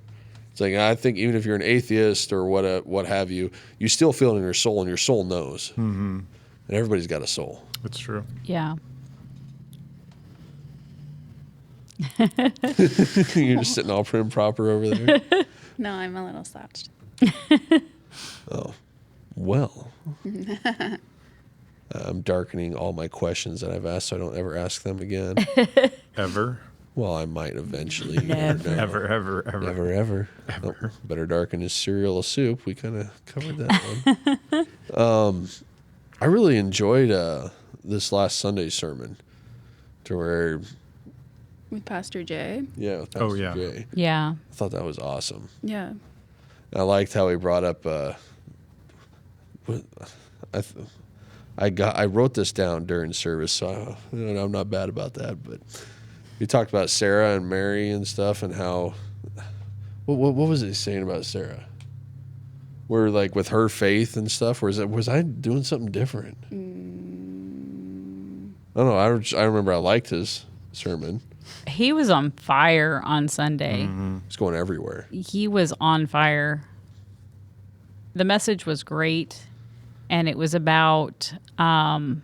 It's like, I think even if you're an atheist or what have you, you still feel it in your soul, and your soul knows. Mm-hmm. And everybody's got a soul. It's true. Yeah. You're just sitting all prim and proper over there. No, I'm a little slouched. Oh, well. I'm darkening all my questions that I've asked so I don't ever ask them again. Ever? Well, I might eventually. Never. Ever. Oh, better darken his cereal a soup. We kind of covered that one. I really enjoyed this last Sunday's sermon, to where, With Pastor Jay. yeah, with Pastor Oh, yeah. Jay. Yeah. I thought that was awesome. Yeah. I liked how he brought up. I wrote this down during service, so I'm not bad about that. But he talked about Sarah and Mary and stuff, and how what was he saying about Sarah? Where, like, with her faith and stuff, or was I doing something different? I don't know. I remember I liked his sermon. He was on fire on Sunday. It's going everywhere. He was on fire. The message was great, and it was about part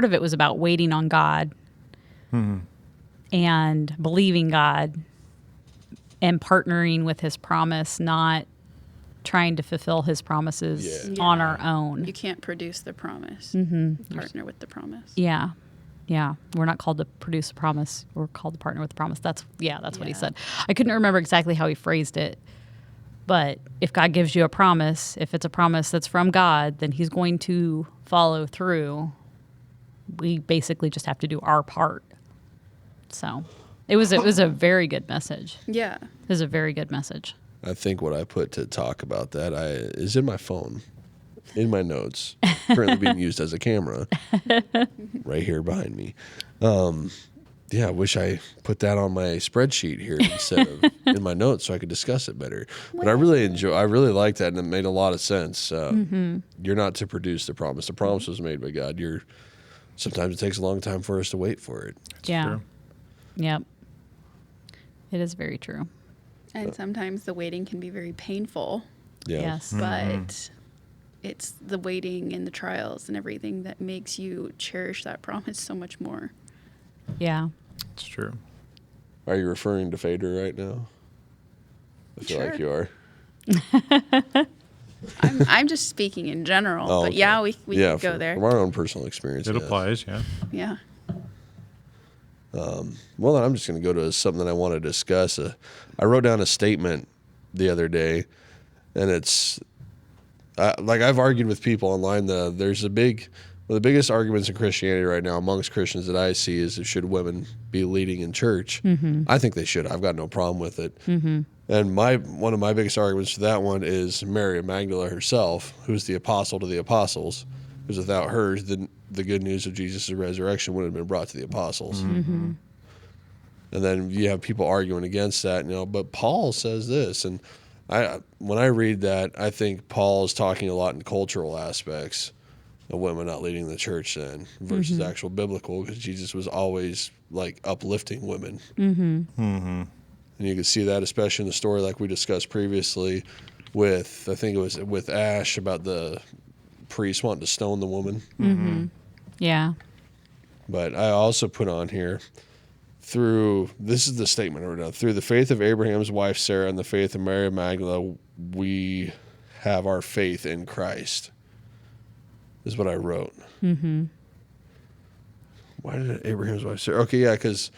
of it was about waiting on God and believing God and partnering with his promise, not trying to fulfill his promises on our own. You can't produce the promise. Partner with the promise. Yeah. Yeah. We're not called to produce a promise. We're called to partner with the promise. That's what he said. I couldn't remember exactly how he phrased it. But if God gives you a promise, if it's a promise that's from God, then he's going to follow through. We basically just have to do our part. So it was a very good message. Yeah. It was a very good message. I think what I put to talk about that is in my phone, in my notes, currently being used as a camera, right here behind me. I wish I put that on my spreadsheet here instead of in my notes so I could discuss it better. But I really liked that, and it made a lot of sense. You're not to produce the promise. The promise was made by God. Sometimes it takes a long time for us to wait for it. True. Yep. It is very true. And sometimes the waiting can be very painful. Yeah. Yes. But it's the waiting and the trials and everything that makes you cherish that promise so much more. Yeah. It's true. Are you referring to Fader right now? I feel like you are. I'm just speaking in general. Oh, but okay. yeah, we could go there. From our own personal experience. It yes. applies, yeah. Yeah. Well, then I'm just going to go to something that I want to discuss. I wrote down a statement the other day, and it's like I've argued with people online. There's one of the biggest arguments in Christianity right now amongst Christians that I see is should women be leading in church? Mm-hmm. I think they should. I've got no problem with it. Mm-hmm. And one of my biggest arguments for that one is Mary Magdalene herself, who's the apostle to the apostles, because without her, the good news of Jesus' resurrection wouldn't have been brought to the apostles. Mm-hmm. And then you have people arguing against that, but Paul says this. And when I read that, I think Paul is talking a lot in cultural aspects of women not leading the church then versus actual biblical, because Jesus was always like uplifting women. Mm-hmm. Mm-hmm. And you can see that especially in the story like we discussed previously with, I think it was with Ash, about the priest wanting to stone the woman. Mm-hmm. Yeah. But I also put on here, this is the statement I wrote down, through the faith of Abraham's wife Sarah and the faith of Mary Magdalene, we have our faith in Christ, is what I wrote. Mm-hmm. Why did Abraham's wife Sarah? Okay, yeah, because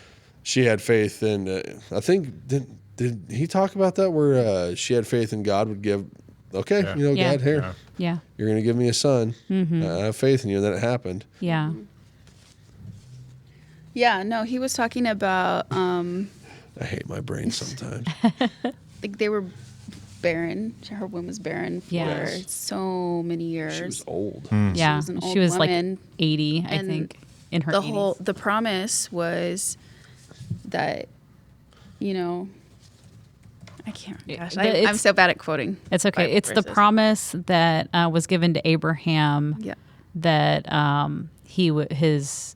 she had faith in, I think, did he talk about that, where she had faith in God would give, Yeah. God, here, Yeah. you're going to give me a son. Mm-hmm. I have faith in you, and then it happened. Yeah. Yeah, no, he was talking about I hate my brain sometimes. like they were barren. Her womb was barren for Yes. so many years. She was old. Yeah, was an old she was woman. like 80, I And think, in her the 80s. the promise was that, you know, I can't. Gosh, I'm It's- so bad at quoting. It's okay. Bible It's the verses. promise that was given to Abraham Yeah. that his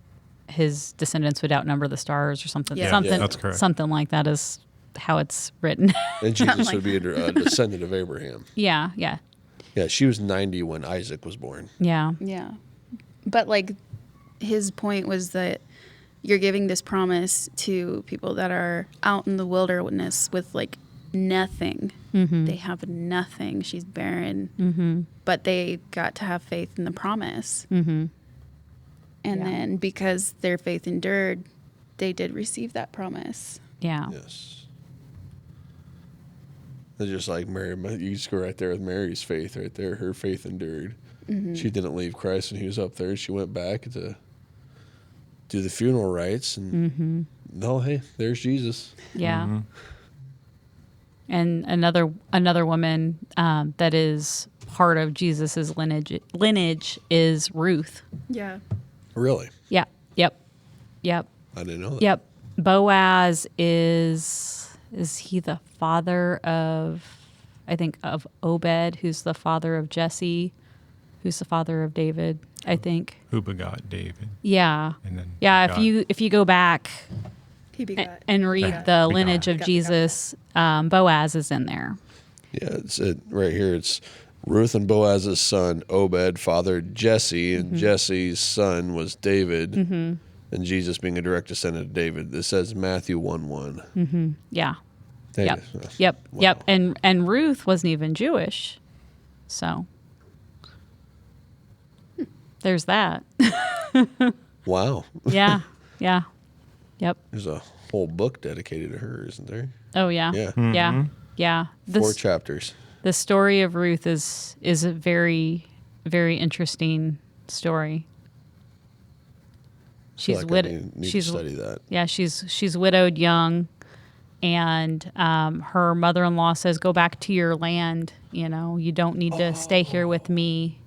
descendants would outnumber the stars or something. Yeah. Something Yeah, that's correct. Something like that is how it's written. And Jesus like would be a descendant of Abraham. yeah. Yeah, she was 90 when Isaac was born. Yeah. Yeah. But like his point was that you're giving this promise to people that are out in the wilderness with like nothing. Mm-hmm. They have nothing. She's barren. But they got to have faith in the promise. Mm-hmm. And Yeah. then because their faith endured, they did receive that promise. Yeah. Yes. It's just like Mary. You just go right there with Mary's faith right there. Her faith endured. She didn't leave Christ when he was up there. She went back to do the funeral rites. And no, hey, there's Jesus. Yeah. And another woman that is part of Jesus's lineage is Ruth. Yeah. Really? Yeah. Yep. I didn't know that. Yep. Boaz is he the father of, I think, of Obed, who's the father of Jesse, who's the father of David, I think. Who begot David? Yeah. And then Yeah, begot- if you go back He begot. and read Yeah. the Begot. lineage of Begot. Jesus, Boaz is in there. Yeah, it's right here. It's Ruth and Boaz's son, Obed, fathered Jesse, and Jesse's son was David, and Jesus being a direct descendant of David. This says Matthew 1:1. Yeah. Hey, Yep. wow. Yep. And Ruth wasn't even Jewish. So there's that. Wow. Yeah. Yeah. Yep. There's a whole book dedicated to her, isn't there? Oh yeah. Yeah. Yeah. Yeah. 4 chapters. The story of Ruth is a very, very interesting story. I feel She's like I need to she's study that. Yeah, she's widowed young, and her mother-in-law says, "Go back to your land. You know, you don't need to stay here with me."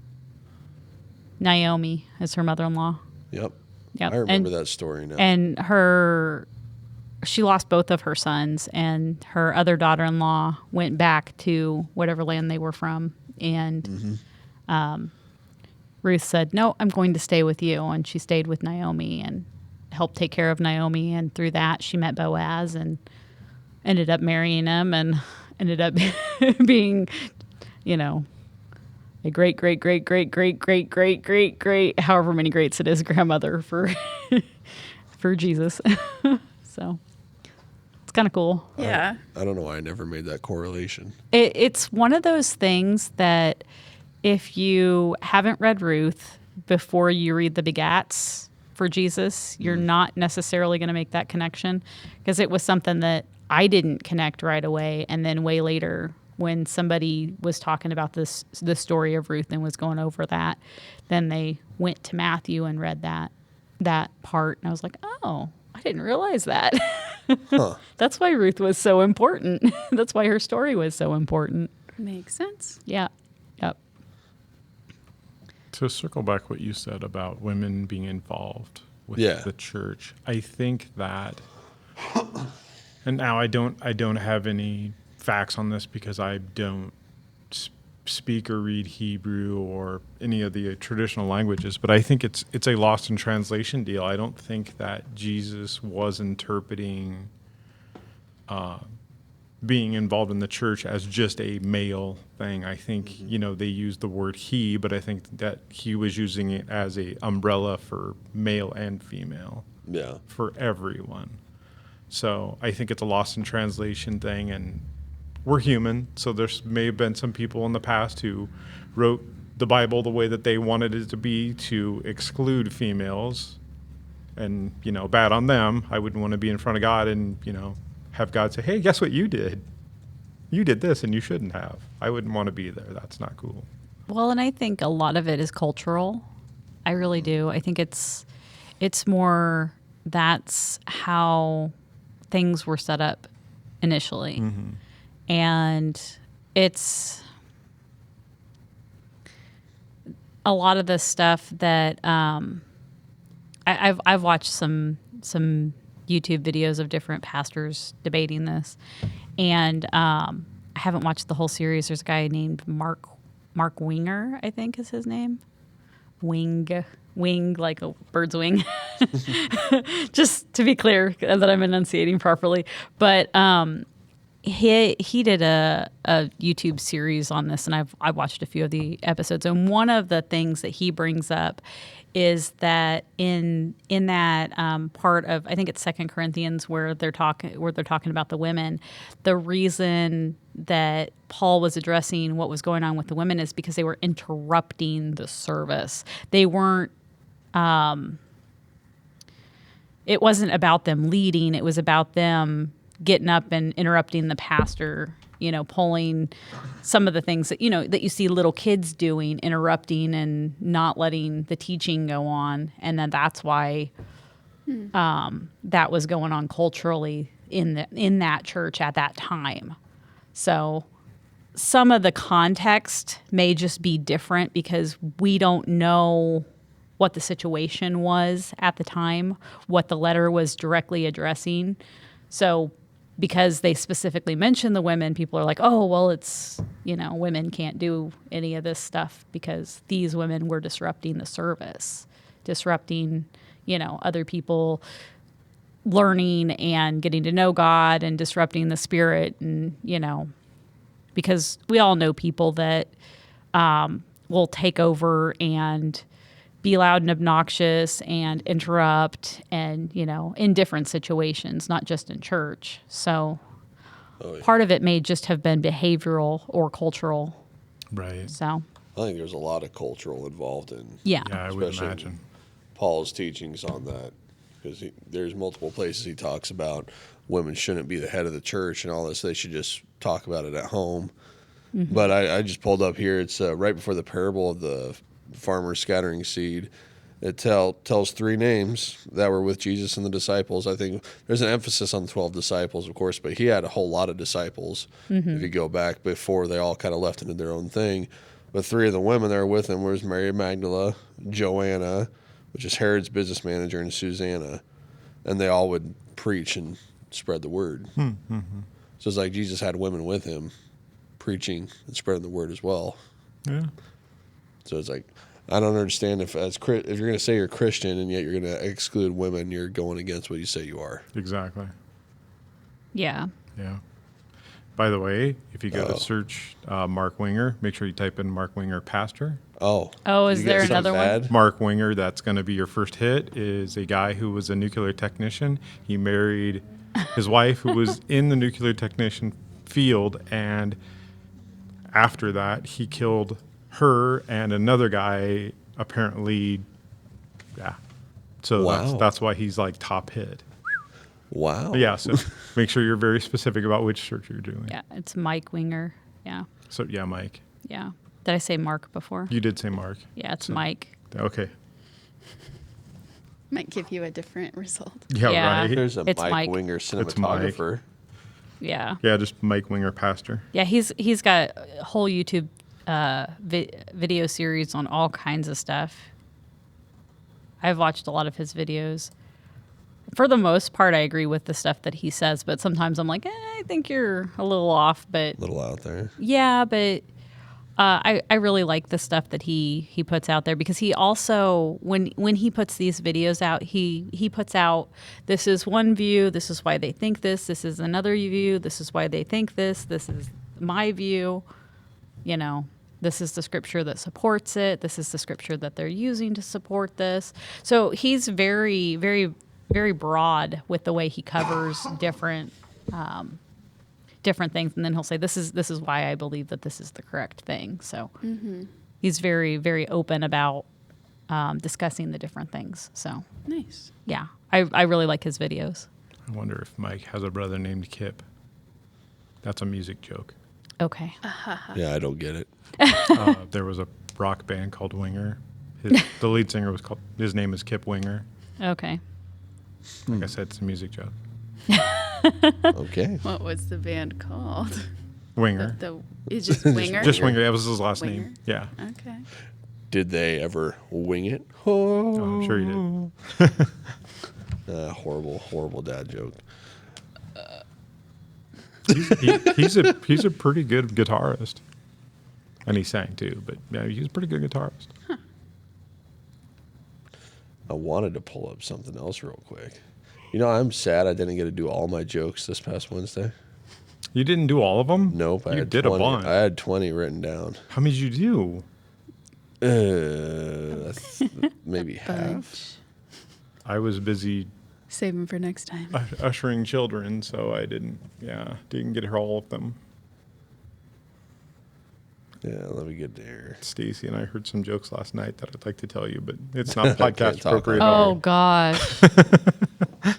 Naomi is her mother-in-law. Yep. Yep. I remember that story now. And she lost both of her sons, and her other daughter-in-law went back to whatever land they were from, and Ruth said, "No, I'm going to stay with you," and she stayed with Naomi and helped take care of Naomi, and through that she met Boaz and ended up marrying him and ended up being, you know, a great however many greats it is grandmother for for Jesus. So it's kind of cool. Yeah. I don't know why I never made that correlation. It's one of those things that if you haven't read Ruth before you read the Begats for Jesus, you're not necessarily going to make that connection, because it was something that I didn't connect right away. And then way later, when somebody was talking about the story of Ruth and was going over that, then they went to Matthew and read that part. And I was like, oh, I didn't realize that. Huh. That's why Ruth was so important. That's why her story was so important. Makes sense. Yeah. Yep. To circle back what you said about women being involved with Yeah. the church, I think that, and now I don't have any facts on this because I don't speak or read Hebrew or any of the traditional languages, but I think it's a lost in translation deal. I don't think that Jesus was interpreting being involved in the church as just a male thing. I think, they use the word he, but I think that he was using it as a umbrella for male and female, Yeah. for everyone. So I think it's a lost in translation thing, and we're human. So there's may have been some people in the past who wrote the Bible the way that they wanted it to be to exclude females, and, bad on them. I wouldn't want to be in front of God and, have God say, hey, guess what you did? You did this and you shouldn't have. I wouldn't want to be there. That's not cool. Well, and I think a lot of it is cultural. I really do. I think it's more that's how things were set up initially. And it's a lot of the stuff that I've watched some YouTube videos of different pastors debating this, and I haven't watched the whole series. There's a guy named Mark Winger, I think is his name. Wing like a bird's wing. Just to be clear that I'm enunciating properly, but he did a YouTube series on this, and I've watched a few of the episodes. And one of the things that he brings up is that in that part of, I think it's 2 Corinthians, where they're talking about the women, the reason that Paul was addressing what was going on with the women is because they were interrupting the service. They weren't. It wasn't about them leading. It was about them getting up and interrupting the pastor, pulling some of the things that, that you see little kids doing, interrupting and not letting the teaching go on. And then that's why that was going on culturally in that church at that time. So some of the context may just be different because we don't know what the situation was at the time, what the letter was directly addressing. So because they specifically mention the women, people are like, oh, well, it's, women can't do any of this stuff because these women were disrupting the service, disrupting, other people learning and getting to know God and disrupting the spirit. And, because we all know people that will take over and be loud and obnoxious and interrupt and, in different situations, not just in church. So part of it may just have been behavioral or cultural. Right. So I think there's a lot of cultural involved in Yeah, I would especially imagine. Paul's teachings on that, because there's multiple places he talks about women shouldn't be the head of the church and all this. They should just talk about it at home. Mm-hmm. But I just pulled up here. It's right before the parable of the farmer scattering seed. It tells 3 names that were with Jesus and the disciples. I think there's an emphasis on the 12 disciples, of course, but he had a whole lot of disciples. Mm-hmm. If you go back before they all kind of left into their own thing. But 3 of the women that were with him was Mary Magdala, Joanna, which is Herod's business manager, and Susanna. And they all would preach and spread the word. Mm-hmm. So it's like Jesus had women with him preaching and spreading the word as well. Yeah. So it's like, I don't understand if you're going to say you're Christian and yet you're going to exclude women, you're going against what you say you are. Exactly. yeah. Yeah. By the way, if you go to search Mark Winger, make sure you type in Mark Winger pastor. Oh, is there another one? Mark Winger, that's going to be your first hit, is a guy who was a nuclear technician. He married his wife, who was in the nuclear technician field, and after that, he killed her and another guy, apparently. Yeah. So Wow. that's why he's like top hit. Wow. Yeah, so make sure you're very specific about which church you're doing. Yeah, it's Mike Winger. Yeah. So, yeah, Mike. Yeah. Did I say Mark before? You did say Mark. Yeah, it's Mike. Okay. Might give you a different result. Yeah, Yeah. right. There's a It's Mike Mike. Winger It's Mike. cinematographer. Yeah. Yeah, just Mike Winger pastor. Yeah, he's got a whole YouTube video series on all kinds of stuff. I've watched a lot of his videos. For the most part, I agree with the stuff that he says, but sometimes I'm like, I think you're a little off. But A little out there. yeah, but I really like the stuff that he puts out there, because he also, when he puts these videos out, he puts out, this is one view, this is why they think this is another view, this is why they think this is my view, this is the scripture that supports it, this is the scripture that they're using to support this. So he's very, very, very broad with the way he covers different things, and then he'll say, this is why I believe that this is the correct thing. So he's very, very open about discussing the different things. So Nice. yeah, I really like his videos. I wonder if Mike has a brother named Kip. That's a music joke. Okay. Yeah, I don't get it. There was a rock band called Winger. The lead singer his name is Kip Winger. Okay. Like I said, it's a music joke. Okay. What was the band called? Winger. It's just Winger. Just Winger. That was his last Winger? name. Yeah. Okay. Did they ever wing it? Oh, I'm sure you did. Horrible dad joke. He's a pretty good guitarist, and he sang too. But yeah, he's a pretty good guitarist. I wanted to pull up something else real quick. You know, I'm sad I didn't get to do all my jokes this past Wednesday. You didn't do all of them? Nope. You did 20, a bunch. I had 20 written down. How many did you do? Maybe half. I was busy Save them for next time. ushering children, so I didn't get her all of them. Yeah, let me get there. Stacie and I heard some jokes last night that I'd like to tell you, but it's not Can't podcast talk appropriate. about Oh gosh.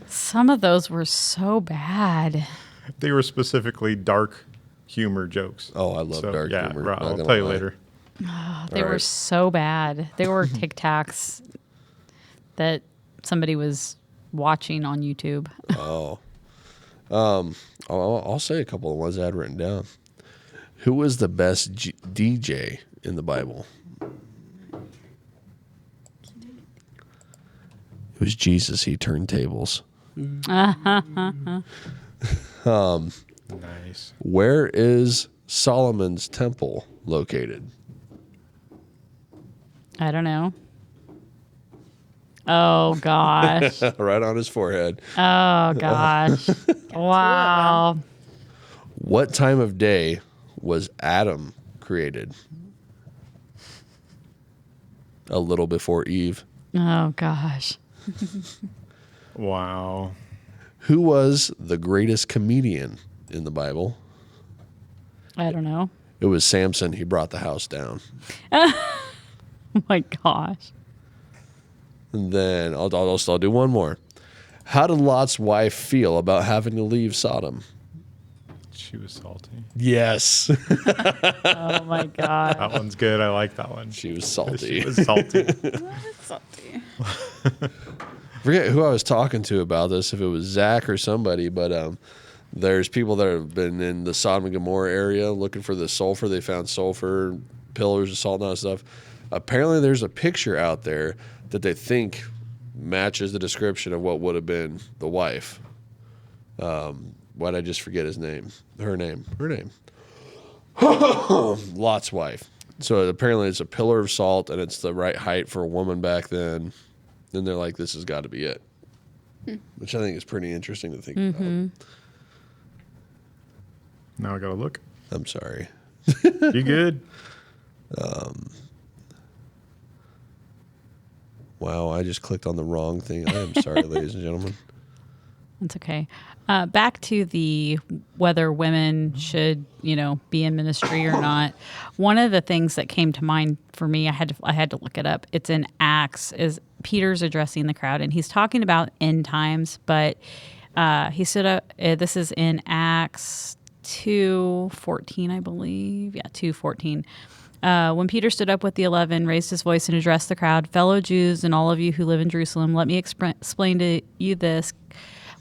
Some of those were so bad. They were specifically dark humor jokes. Oh, I love dark yeah, humor. Right, Not I'll gonna tell you lie. later. They All were right. so bad. They were TikToks that somebody was watching on YouTube. Oh. I'll say a couple of ones I had written down. Who was the best DJ in the Bible? It was Jesus. He turned tables. Nice. Where is Solomon's temple located? I don't know. Oh gosh. Right on his forehead. Oh gosh. Wow. What time of day was Adam created? A little before Eve. Oh gosh. Wow. Who was the greatest comedian in the Bible? I don't know. It was Samson. He brought the house down. Oh my gosh. And then I'll do one more. How did Lot's wife feel about having to leave Sodom? She was salty. Yes. Oh my god. That one's good. I like that one. She was salty. She was salty. Salty. Forget who I was talking to about this, if it was Zach or somebody, but there's people that have been in the Sodom and Gomorrah area looking for the sulfur. They found sulfur, pillars of salt and all that stuff. Apparently there's a picture out there that they think matches the description of what would have been the wife. Why'd I just forget his name? Her name. Lot's wife. So apparently it's a pillar of salt, and it's the right height for a woman back then. Then they're like, this has got to be it. Which I think is pretty interesting to think about. Now I gotta look. I'm sorry. You good? Wow, I just clicked on the wrong thing. I am sorry, ladies and gentlemen. That's okay. Back to the whether women should, be in ministry or not. One of the things that came to mind for me, I had to look it up. It's in Acts. Is Peter's addressing the crowd, and he's talking about end times. But he stood up. This is in Acts 2:14, I believe. Yeah, 2:14. When Peter stood up with the 11, raised his voice and addressed the crowd, "Fellow Jews and all of you who live in Jerusalem, let me explain to you this.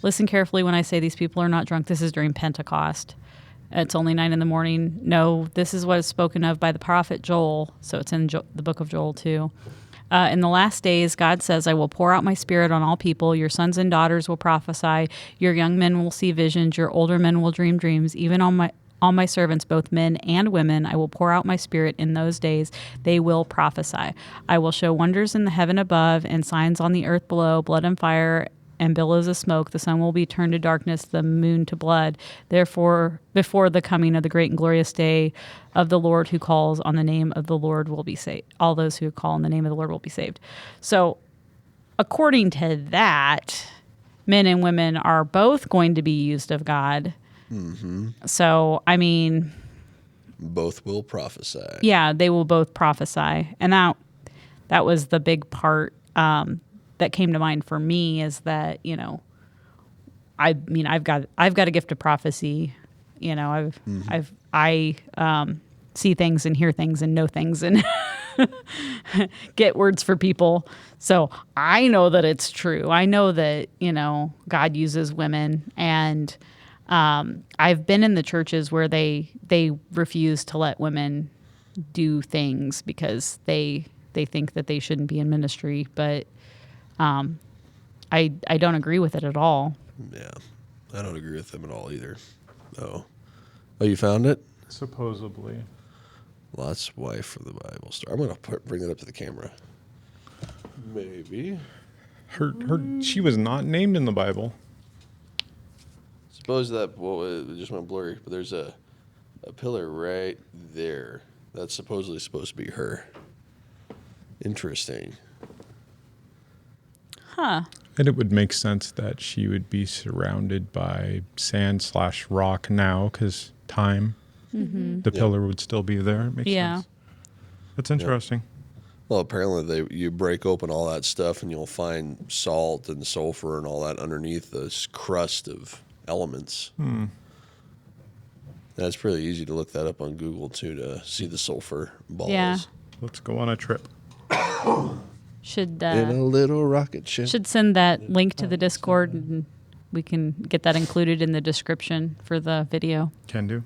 Listen carefully when I say these people are not drunk." This is during Pentecost. It's only 9 a.m. No, this is what is spoken of by the prophet Joel. So it's in the book of Joel too. In the last days, God says, "I will pour out my spirit on all people. Your sons and daughters will prophesy. Your young men will see visions. Your older men will dream dreams. Even on my servants, both men and women, I will pour out my spirit in those days. They will prophesy. I will show wonders in the heaven above and signs on the earth below, blood and fire and billows of smoke. The sun will be turned to darkness, the moon to blood. Therefore, before the coming of the great and glorious day of the Lord, who calls on the name of the Lord will be saved. All those who call on the name of the Lord will be saved." So according to that, men and women are both going to be used of God. Mm-hmm. So, I mean, Both will prophesy. yeah, they will both prophesy. And that was the big part that came to mind for me, is that, I've got a gift of prophecy. I see things and hear things and know things and get words for people. So I know that it's true. I know that, God uses women, and I've been in the churches where they refuse to let women do things because they think that they shouldn't be in ministry, but I don't agree with it at all. Yeah, I don't agree with them at all either. Oh, you found it? Supposedly. Lot's wife for the Bible story. I'm gonna bring that up to the camera. Maybe. She was not named in the Bible. Suppose that it just went blurry, but there's a pillar right there. That's supposedly supposed to be her. Interesting. Huh. And it would make sense that she would be surrounded by sand/rock now because time. Mm-hmm. The pillar would still be there. It makes sense. That's interesting. Well, apparently you break open all that stuff and you'll find salt and sulfur and all that underneath this crust of elements. That's pretty easy to look that up on Google too to see the sulfur balls. Yeah. Let's go on a trip. Should In a little rocket ship. should send that link to the Discord, and we can get that included in the description for the video Can do.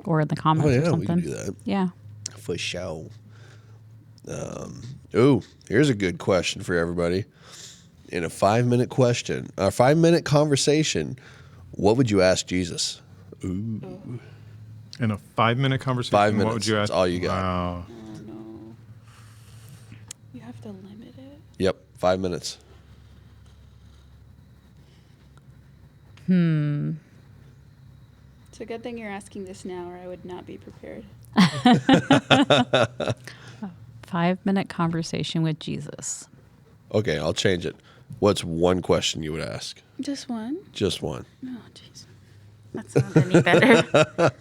or in the comments Oh or yeah, we something. can do that Yeah. for sure. Here's a good question for everybody. In a 5-minute question, a 5-minute conversation, what would you ask Jesus? Ooh. In a 5-minute conversation, 5 minutes. what would you ask? That's all you got. Wow. Oh, no. You have to limit it. Yep, 5 minutes. It's a good thing you're asking this now, or I would not be prepared. 5-minute conversation with Jesus. Okay, I'll change it. What's one question you would ask? Just one? Just one. Oh, jeez. That's not any better.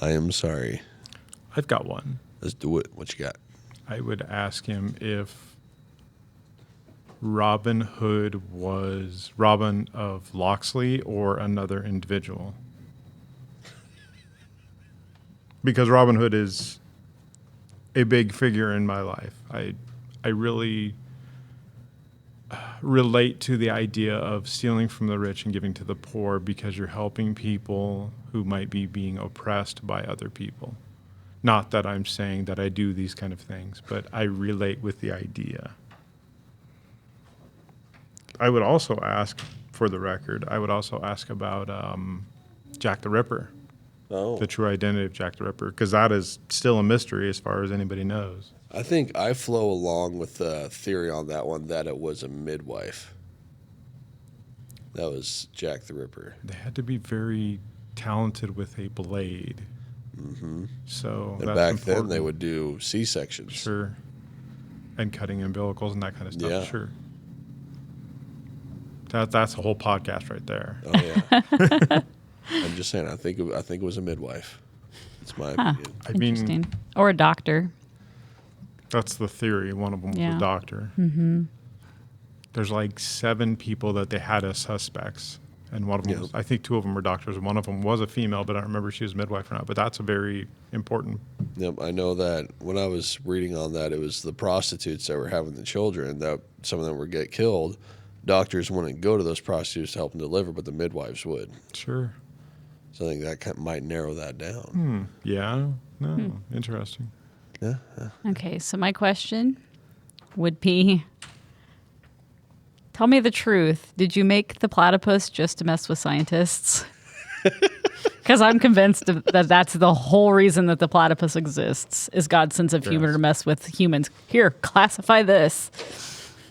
I am sorry. I've got one. Let's do it. What you got? I would ask him if Robin Hood was Robin of Locksley or another individual. Because Robin Hood is a big figure in my life. I really relate to the idea of stealing from the rich and giving to the poor because you're helping people who might be being oppressed by other people. Not that I'm saying that I do these kind of things, but I relate with the idea. I would also ask, for the record, about Jack the Ripper, Oh, the true identity of Jack the Ripper, because that is still a mystery as far as anybody knows. I think I flow along with the theory on that one that it was a midwife. That was Jack the Ripper. They had to be very talented with a blade. Mm-hmm. So And that's back important. then they would do C-sections. Sure. And cutting umbilicals and that kind of stuff. Yeah. Sure. That's a whole podcast right there. Oh yeah. I'm just saying. I think it was a midwife. It's my Huh. opinion. I mean, Interesting. Or a doctor. that's the theory. One of them was Yeah. a doctor. Mm-hmm. There's like 7 people that they had as suspects. And one of them, Yeah. was, I think 2 of them were doctors. And one of them was a female, but I don't remember if she was a midwife or not. But that's a very important. Yep, I know that when I was reading on that, it was the prostitutes that were having the children that some of them would get killed. Doctors wouldn't go to those prostitutes to help them deliver, but the midwives would. Sure. So I think that might narrow that down. Yeah. No. Interesting. Yeah. Okay, so my question would be, tell me the truth. Did you make the platypus just to mess with scientists? Because I'm convinced that that's the whole reason that the platypus exists, is God's sense of humor Yes. to mess with humans. Here, classify this.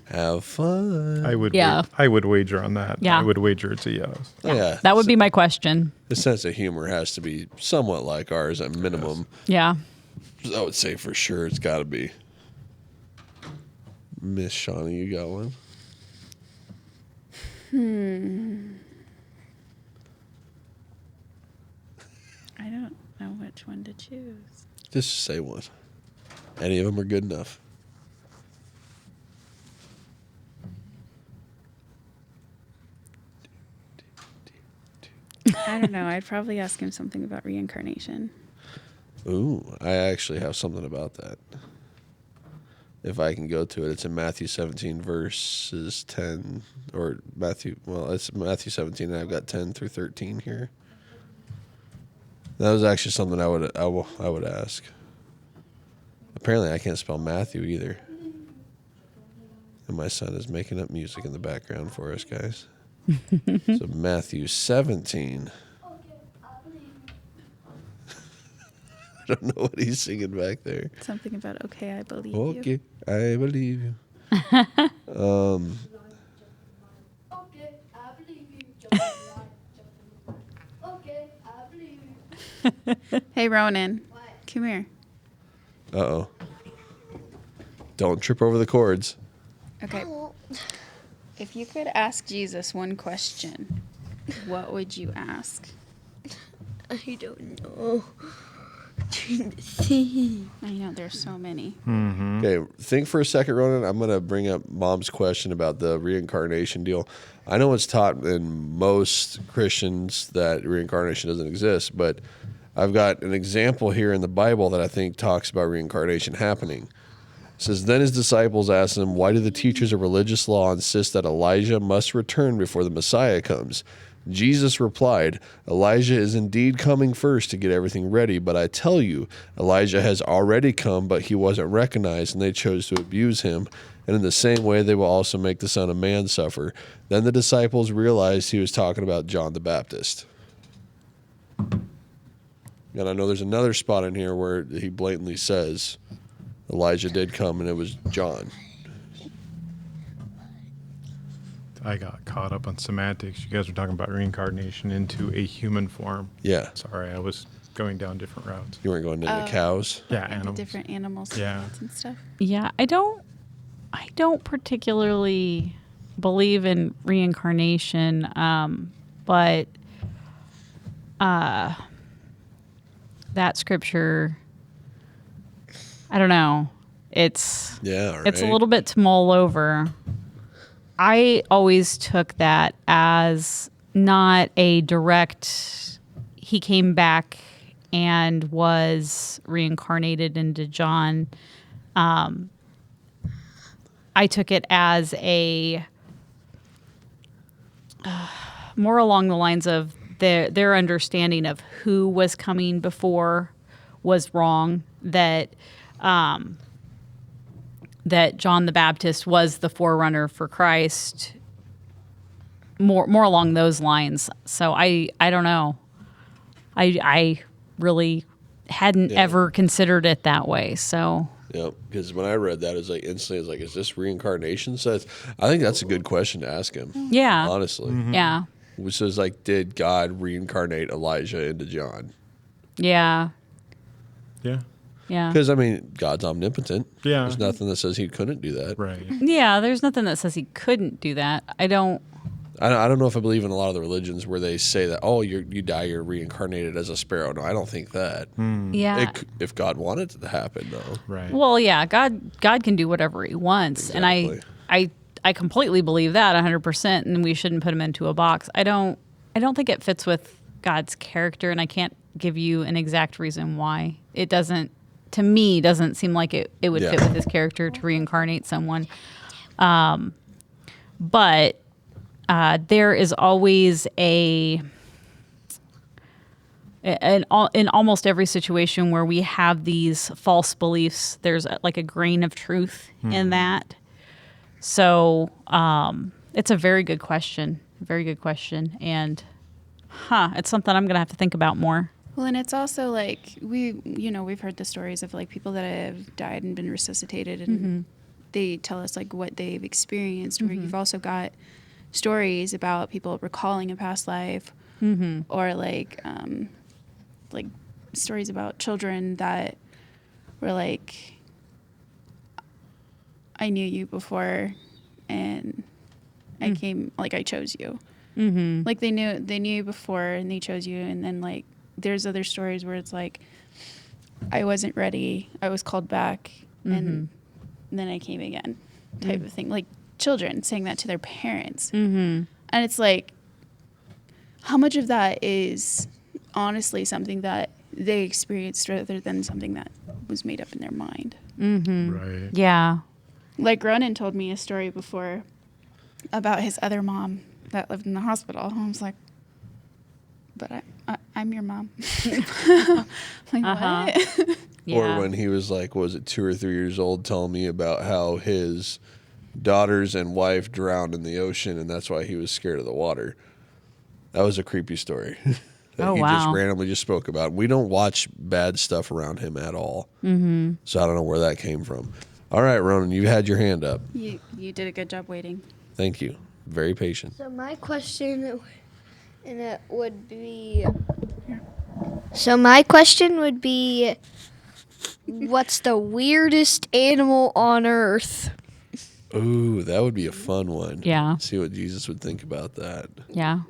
Have fun. I would. Yeah. I would wager on that. Yeah. I would wager it's a yes. Oh, yeah. That would be my question. The sense of humor has to be somewhat like ours at minimum. Yeah. I would say for sure it's got to be. Miss Shaunie, you got one? I don't know which one to choose. Just say one. Any of them are good enough. I don't know. I'd probably ask him something about reincarnation. Ooh, I actually have something about that. if I can go to it. It's in Matthew 17 verses 10, or it's Matthew 17, and I've got 10 through 13 here. That was actually something I would ask. Apparently I can't spell Matthew either. And my son is making up music in the background for us, guys. So Matthew 17. I don't know what he's singing back there. Something about, okay, I believe you. Okay, I believe you. Okay, I believe you. Okay, I believe you. Hey, Ronan, come here. Uh-oh. Don't trip over the cords. Okay. If you could ask Jesus one question, what would you ask? I don't know. I know there's so many. Okay, think for a second, Ronan. I'm going to bring up Mom's question about the reincarnation deal. I know it's taught in most Christians that reincarnation doesn't exist, but I've got an example here in the Bible that I think talks about reincarnation happening. It says, then his disciples asked him, why do the teachers of religious law insist that Elijah must return before the Messiah comes? Jesus replied, Elijah is indeed coming first to get everything ready, but I tell you, Elijah has already come, but he wasn't recognized, and they chose to abuse him. And in the same way, they will also make the Son of Man suffer. Then the disciples realized he was talking about John the Baptist. And I know there's another spot in here where he blatantly says Elijah did come, and it was John. I got caught up on semantics. You guys were talking about reincarnation into a human form. Yeah. Sorry, I was going down different routes. You weren't going into cows? Yeah, Into animals. different animals Yeah. and stuff. Yeah, I don't particularly believe in reincarnation, but that scripture, I don't know. It's Yeah, it's a right. little bit to mull over. I always took that as not a direct, he came back and was reincarnated into John. I took it as a more along the lines of their understanding of who was coming before was wrong, that that John the Baptist was the forerunner for Christ, more along those lines. So I don't know. I really hadn't ever considered it that way. So Yep, because when I read that, it was like instantly, I was like, is this reincarnation? So I think that's a good question to ask him. yeah, Honestly. yeah, Which is like, did God reincarnate Elijah into John? yeah, Yeah. yeah, Because, I mean, God's omnipotent. Yeah. There's nothing that says he couldn't do that. Right. yeah. There's nothing that says he couldn't do that. I don't. I don't know if I believe in a lot of the religions where they say that, oh, you die, you're reincarnated as a sparrow. No, I don't think that. Yeah. If God wanted it to happen, though. Right. Well, yeah. God can do whatever he wants, Exactly. and I completely believe that 100%. And we shouldn't put him into a box. I don't think it fits with God's character, and I can't give you an exact reason why. It doesn't. To me, doesn't seem like it would fit with his character to reincarnate someone. But there is always in almost every situation where we have these false beliefs, there's like a grain of truth in that. So it's a very good question. Very good question. And it's something I'm going to have to think about more. Well, and it's also like we've heard the stories of like people that have died and been resuscitated, and they tell us like what they've experienced. Or you've also got stories about people recalling a past life, or like stories about children that were like, I knew you before, and I came, like I chose you. Like they knew you before, and they chose you, and then like. There's other stories where it's like, I wasn't ready. I was called back, and then I came again, type of thing. Like children saying that to their parents, and it's like, how much of that is honestly something that they experienced rather than something that was made up in their mind? Right. Yeah. Like Ronan told me a story before about his other mom that lived in the hospital. And I was like, but I'm your mom. Like, what? Yeah. Or when he was like, was it 2 or 3 years old, telling me about how his daughters and wife drowned in the ocean, and that's why he was scared of the water. That was a creepy story. That Oh, he just wow. randomly just spoke about. We don't watch bad stuff around him at all. Mm-hmm. So I don't know where that came from. All right, Ronan, you had your hand up. You did a good job waiting. Thank you. Very patient. So my question would be. So my question would be, what's the weirdest animal on Earth? Ooh, that would be a fun one. Yeah. See what Jesus would think about that. Yeah.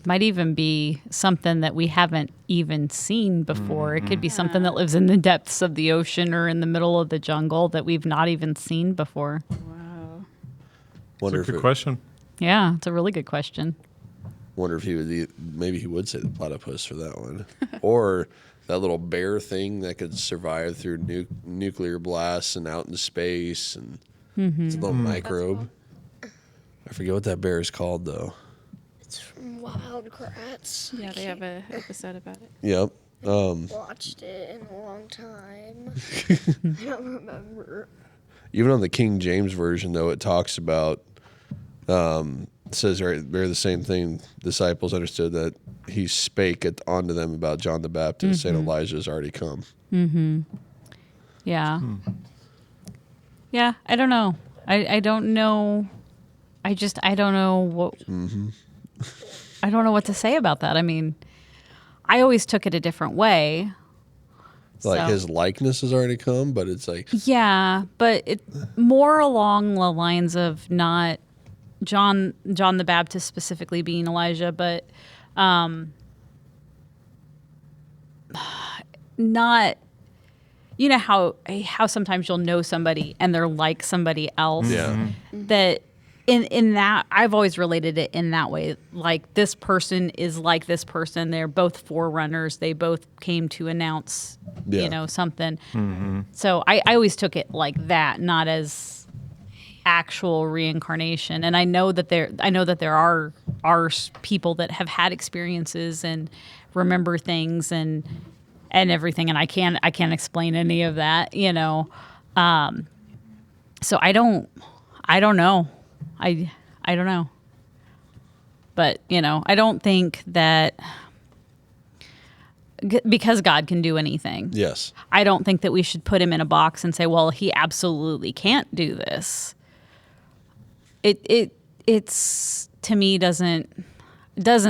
Might even be something that we haven't even seen before. It could be something that lives in the depths of the ocean or in the middle of the jungle that we've not even seen before. Wow. Wonder That's a if good question. Yeah, it's a really good question. Wonder if he would. Maybe he would say the platypus for that one, or that little bear thing that could survive through nuclear blasts and out in space, and it's a little microbe. I forget what that bear is called though. It's from Wild Kratts. Yeah, they have a episode about it. Yep. Watched it in a long time. I don't remember. Even on the King James version, though, it talks about. It says right there the same thing. Disciples understood that he spake it onto them about John the Baptist, saying Elijah has already come. Yeah. Yeah, I don't know. I don't know. I don't know what. I don't know what to say about that. I mean, I always took it a different way. Like So- his likeness has already come, but it's like Yeah, but it more along the lines of not John the Baptist specifically being Elijah, but not. You know how sometimes you'll know somebody and they're like somebody else. yeah, That in that I've always related it in that way. Like this person is like this person. They're both forerunners. They both came to announce, Yeah. something. So I always took it like that, not as actual reincarnation. And I know that there are people that have had experiences and remember things and everything. And I can't explain any of that, So I don't know. I don't know. But, I don't think that because God can do anything. yes, I don't think that we should put him in a box and say, well, he absolutely can't do this. It's to me doesn't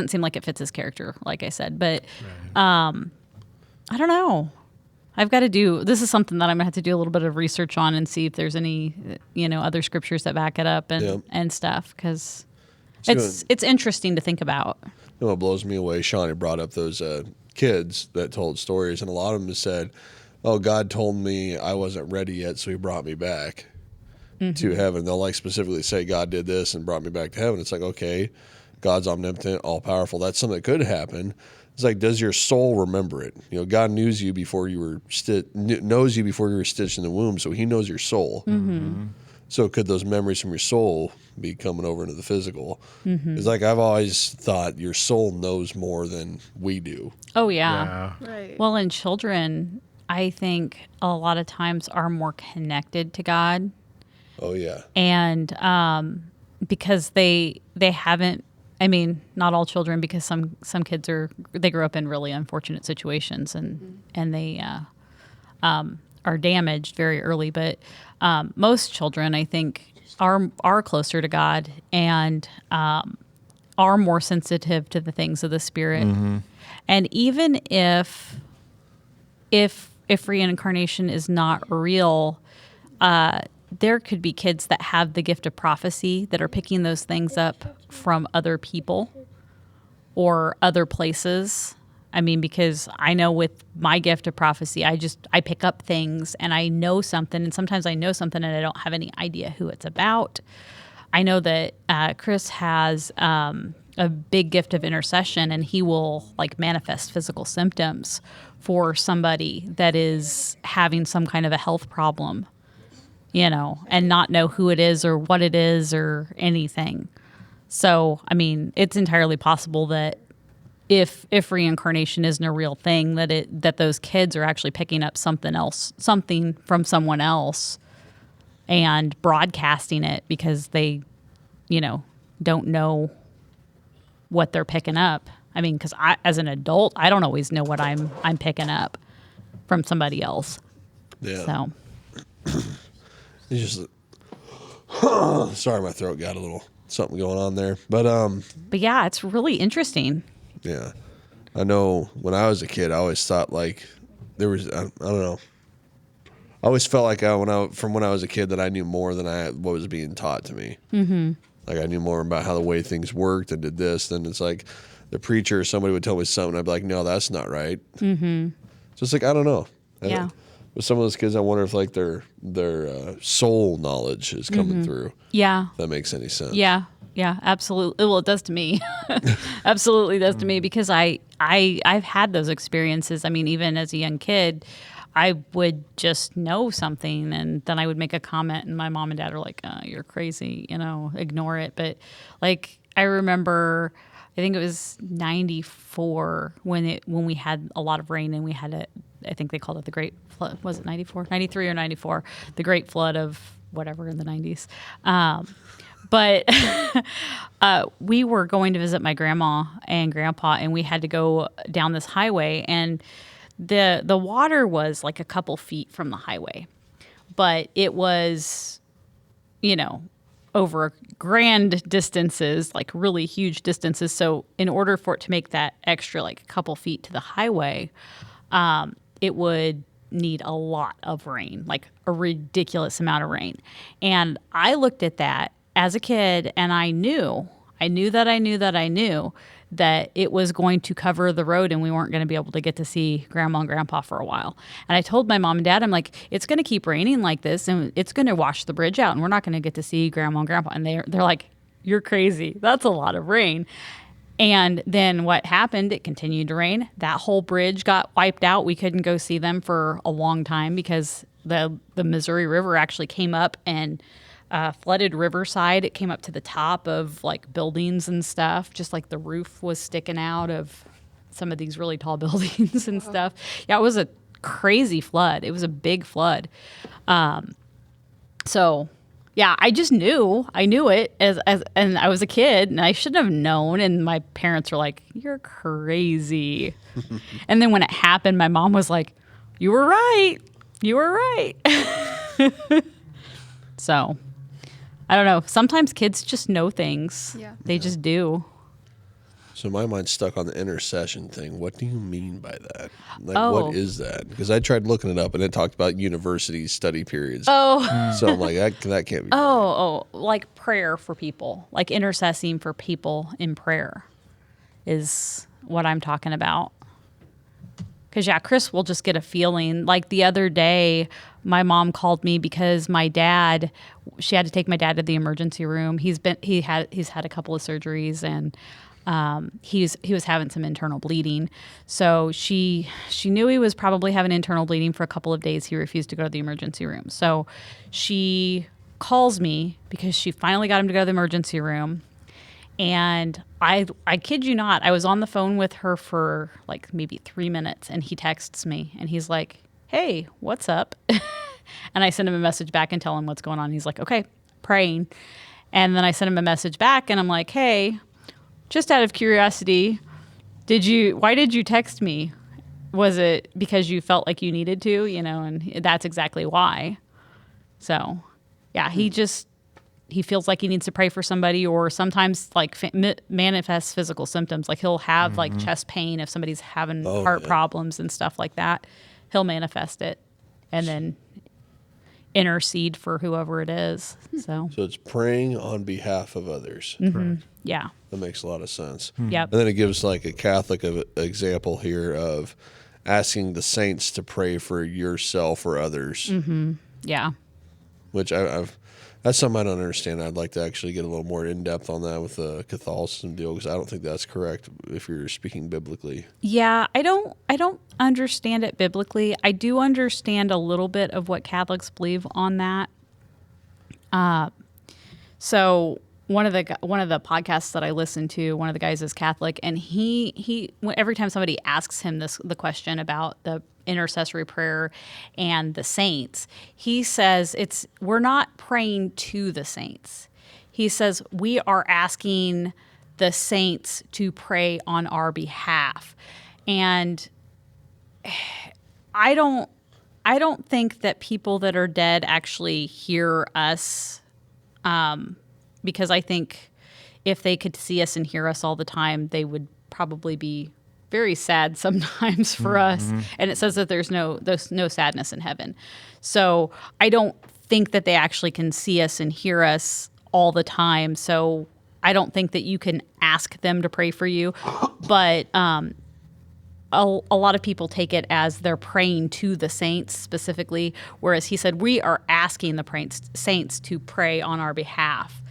seem like it fits his character, like I said, but I don't know. This is something that I'm gonna have to do a little bit of research on and see if there's any, other scriptures that back it up and stuff. Cause it's interesting to think about. You know what blows me away? Shaunie brought up those kids that told stories, and a lot of them said, "Oh, God told me I wasn't ready yet, so He brought me back to heaven." They'll like specifically say, "God did this and brought me back to heaven." It's like, okay, God's omnipotent, all powerful. That's something that could happen. It's like, does your soul remember it? God knows you before you were stitched in the womb, so He knows your soul. So could those memories from your soul be coming over into the physical? It's like I've always thought your soul knows more than we do. Oh yeah. Right. Well, and children, I think a lot of times are more connected to God, Oh yeah, and because they haven't. I mean, not all children, because some kids they grow up in really unfortunate situations and they are damaged very early. But most children, I think, are closer to God and are more sensitive to the things of the Spirit. And even if reincarnation is not real, there could be kids that have the gift of prophecy that are picking those things up from other people or other places. I mean, because I know with my gift of prophecy, I pick up things and I know something, and sometimes I know something and I don't have any idea who it's about. I know that Chris has a big gift of intercession, and he will like manifest physical symptoms for somebody that is having some kind of a health problem. and not know who it is or what it is or anything. So, I mean, it's entirely possible that if reincarnation isn't a real thing, that those kids are actually picking up something from someone else and broadcasting it because they, don't know what they're picking up. I mean, because as an adult, I don't always know what I'm picking up from somebody else. Yeah. So It's just sorry, my throat got a little something going on there, but yeah, it's really interesting. yeah, I know when I was a kid, I always thought like there was I don't know. I always felt like when I was a kid that I knew more than what was being taught to me. Mm-hmm. Like I knew more about how the way things worked and did this. Then it's like the preacher or somebody would tell me something. I'd be like, no, that's not right. Mm-hmm. So it's like, I don't know. Yeah. With some of those kids, I wonder if like their soul knowledge is coming through. Yeah. If that makes any sense. Yeah. Yeah, absolutely. Well, it does to me. Absolutely does to me because I've had those experiences. I mean, even as a young kid, I would just know something and then I would make a comment and my mom and dad are like, you're crazy, ignore it. But like, I remember, I think it was 94 when we had a lot of rain and we had I think they called it the Great Flood. Was it 94? 93 or 94? The Great Flood of whatever in the 90s. But we were going to visit my grandma and grandpa, and we had to go down this highway, and the water was like a couple feet from the highway, but it was, over grand distances, like really huge distances. So in order for it to make that extra like a couple feet to the highway, it would need a lot of rain, like a ridiculous amount of rain. And I looked at that as a kid and I knew that it was going to cover the road and we weren't going to be able to get to see grandma and grandpa for a while. And I told my mom and dad, I'm like, it's going to keep raining like this and it's going to wash the bridge out and we're not going to get to see grandma and grandpa. And they're like, you're crazy. That's a lot of rain. And then what happened, it continued to rain. That whole bridge got wiped out. We couldn't go see them for a long time because the Missouri River actually came up and flooded Riverside. It came up to the top of like buildings and stuff, just like the roof was sticking out of some of these really tall buildings and stuff. Yeah, it was a crazy flood. It was a big flood. So yeah, I just knew. I knew it and I was a kid and I shouldn't have known. And my parents were like, "You're crazy." And then when it happened, my mom was like, "You were right. You were right." So I don't know. Sometimes kids just know things. Yeah. They just do. So my mind's stuck on the intercession thing. What do you mean by that? Like, Oh. what is that? Because I tried looking it up, and it talked about university study periods. Oh. So I'm like, that can't be. Oh, like prayer for people, like intercessing for people in prayer is what I'm talking about. Because, yeah, Chris will just get a feeling. Like the other day, my mom called me because she had to take my dad to the emergency room. He's had a couple of surgeries and he was having some internal bleeding. So she knew he was probably having internal bleeding for a couple of days. He refused to go to the emergency room. So she calls me because she finally got him to go to the emergency room. And I kid you not, I was on the phone with her for like maybe 3 minutes and he texts me and he's like, "Hey, what's up?" And I send him a message back and tell him what's going on. He's like, "Okay, praying." And then I sent him a message back and I'm like, "Hey, just out of curiosity, why did you text me? Was it because you felt like you needed to, and that's exactly why." So yeah, he feels like he needs to pray for somebody, or sometimes like manifests physical symptoms. Like he'll have like chest pain if somebody's having heart problems and stuff like that. He'll manifest it and then intercede for whoever it is. So it's praying on behalf of others. Correct. yeah. That makes a lot of sense. Yep. And then it gives like a Catholic example here of asking the saints to pray for yourself or others, Yeah. which that's something I don't understand. I'd like to actually get a little more in depth on that with the Catholicism deal because I don't think that's correct if you're speaking biblically. Yeah, I don't understand it biblically. I do understand a little bit of what Catholics believe on that. So one of the podcasts that I listen to, one of the guys is Catholic, and he every time somebody asks him the question about the intercessory prayer and the saints, he says we're not praying to the saints. He says we are asking the saints to pray on our behalf. And I don't think that people that are dead actually hear us, because I think if they could see us and hear us all the time, they would probably be very sad sometimes for us. And it says that there's no sadness in heaven. So I don't think that they actually can see us and hear us all the time. So I don't think that you can ask them to pray for you. But a lot of people take it as they're praying to the saints specifically, whereas he said we are asking the saints to pray on our behalf.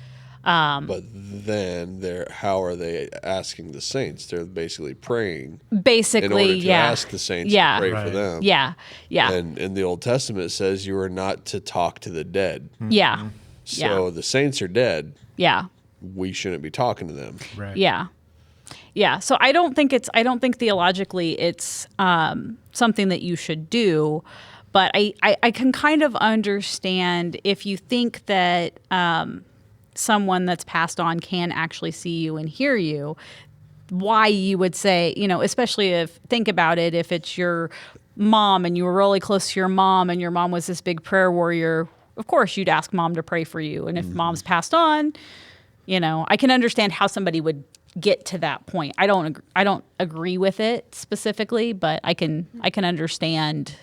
But then how are they asking the saints? They're basically praying. Basically, in order to yeah. ask the saints to pray for them. Yeah, yeah. And in the Old Testament, it says you are not to talk to the dead. Yeah. So the saints are dead. Yeah. We shouldn't be talking to them. Right. Yeah. Yeah. So I don't think theologically it's something that you should do, but I can kind of understand if you think that someone that's passed on can actually see you and hear you, why you would say, especially think about it, if it's your mom and you were really close to your mom and your mom was this big prayer warrior, of course you'd ask mom to pray for you. And if mom's passed on, I can understand how somebody would get to that point. I don't agree with it specifically, but I can understand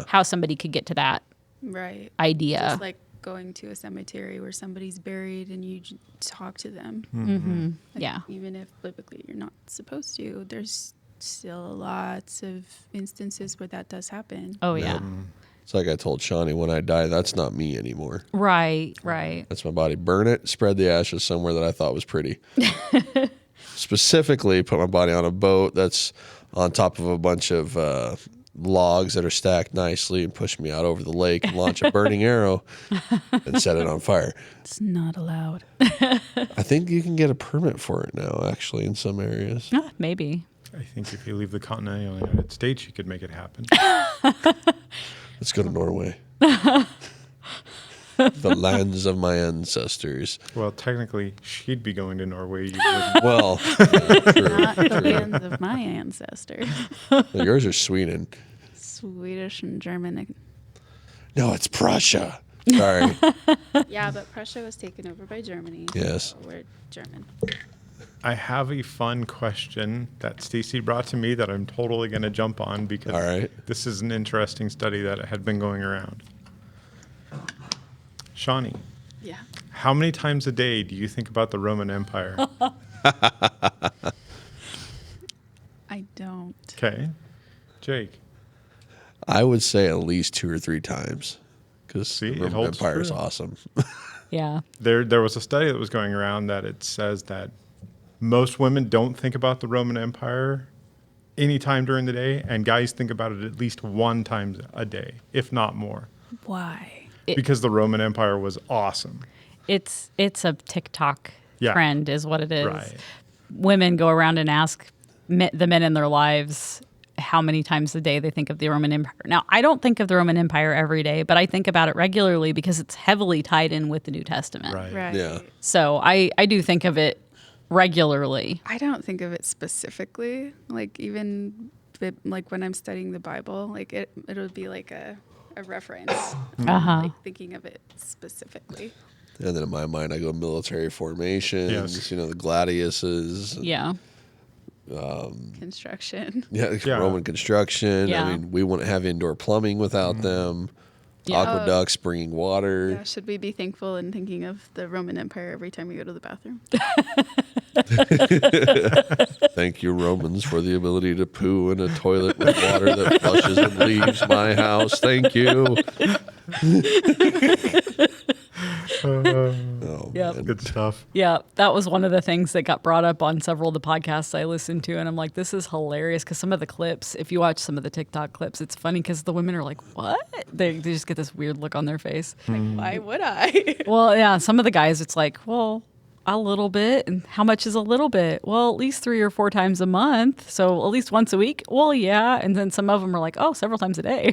how somebody could get to that Right. idea. Just like going to a cemetery where somebody's buried and you talk to them. Like, Yeah. even if biblically you're not supposed to, there's still lots of instances where that does happen. Oh yeah. It's like I told Shaunie, when I die, that's not me anymore. Right. That's my body. Burn it, spread the ashes somewhere that I thought was pretty. Specifically, put my body on a boat that's on top of a bunch of logs that are stacked nicely and push me out over the lake and launch a burning arrow and set it on fire. It's not allowed. I think you can get a permit for it now, actually, in some areas. Maybe. I think if you leave the continental United States, you could make it happen. Let's go to Norway. The lands of my ancestors. Well, technically, she'd be going to Norway. You wouldn't. Well, Not the lands of my ancestors. yours are Sweden. Swedish and German. No, it's Prussia. Sorry. Yeah, but Prussia was taken over by Germany. Yes. So we're German. I have a fun question that Stacie brought to me that I'm totally going to jump on because All right. this is an interesting study that had been going around. Shaunie, Yeah. how many times a day do you think about the Roman Empire? I don't. Okay. Jake. I would say at least 2 or 3 times because See, the it Roman holds Empire is true. awesome. Yeah. There was a study that was going around that it says that most women don't think about the Roman Empire anytime during the day, and guys think about it at least 1 time a day, if not more, Why? because the Roman Empire was awesome. It's a TikTok Yeah. trend is what it is. Right. Women go around and ask the men in their lives how many times a day they think of the Roman Empire. Now, I don't think of the Roman Empire every day, but I think about it regularly because it's heavily tied in with the New Testament. Right. Right. Yeah. So I do think of it regularly. I don't think of it specifically. Like even like when I'm studying the Bible, like it'll be like a reference. Like thinking of it specifically. And then in my mind, I go military formations, Yes. the gladiuses. Yeah. Construction. Yeah, Yeah. Roman construction. Yeah. I mean, we wouldn't have indoor plumbing without them. Yeah. Aqueducts, bringing water. Yeah, should we be thankful and thinking of the Roman Empire every time we go to the bathroom? Thank you, Romans, for the ability to poo in a toilet with water that flushes and leaves my house. Thank you. Oh, Yep. man. Good stuff. Yeah, that was one of the things that got brought up on several of the podcasts I listened to. And I'm like, this is hilarious because some of the clips, if you watch some of the TikTok clips, it's funny because the women are like, what? They just get this weird look on their face. Why would I? Well, yeah, some of the guys, it's like, well, a little bit. And how much is a little bit? Well, at least 3 or 4 times a month. So at least once a week. Well, yeah. And then some of them are like, oh, several times a day.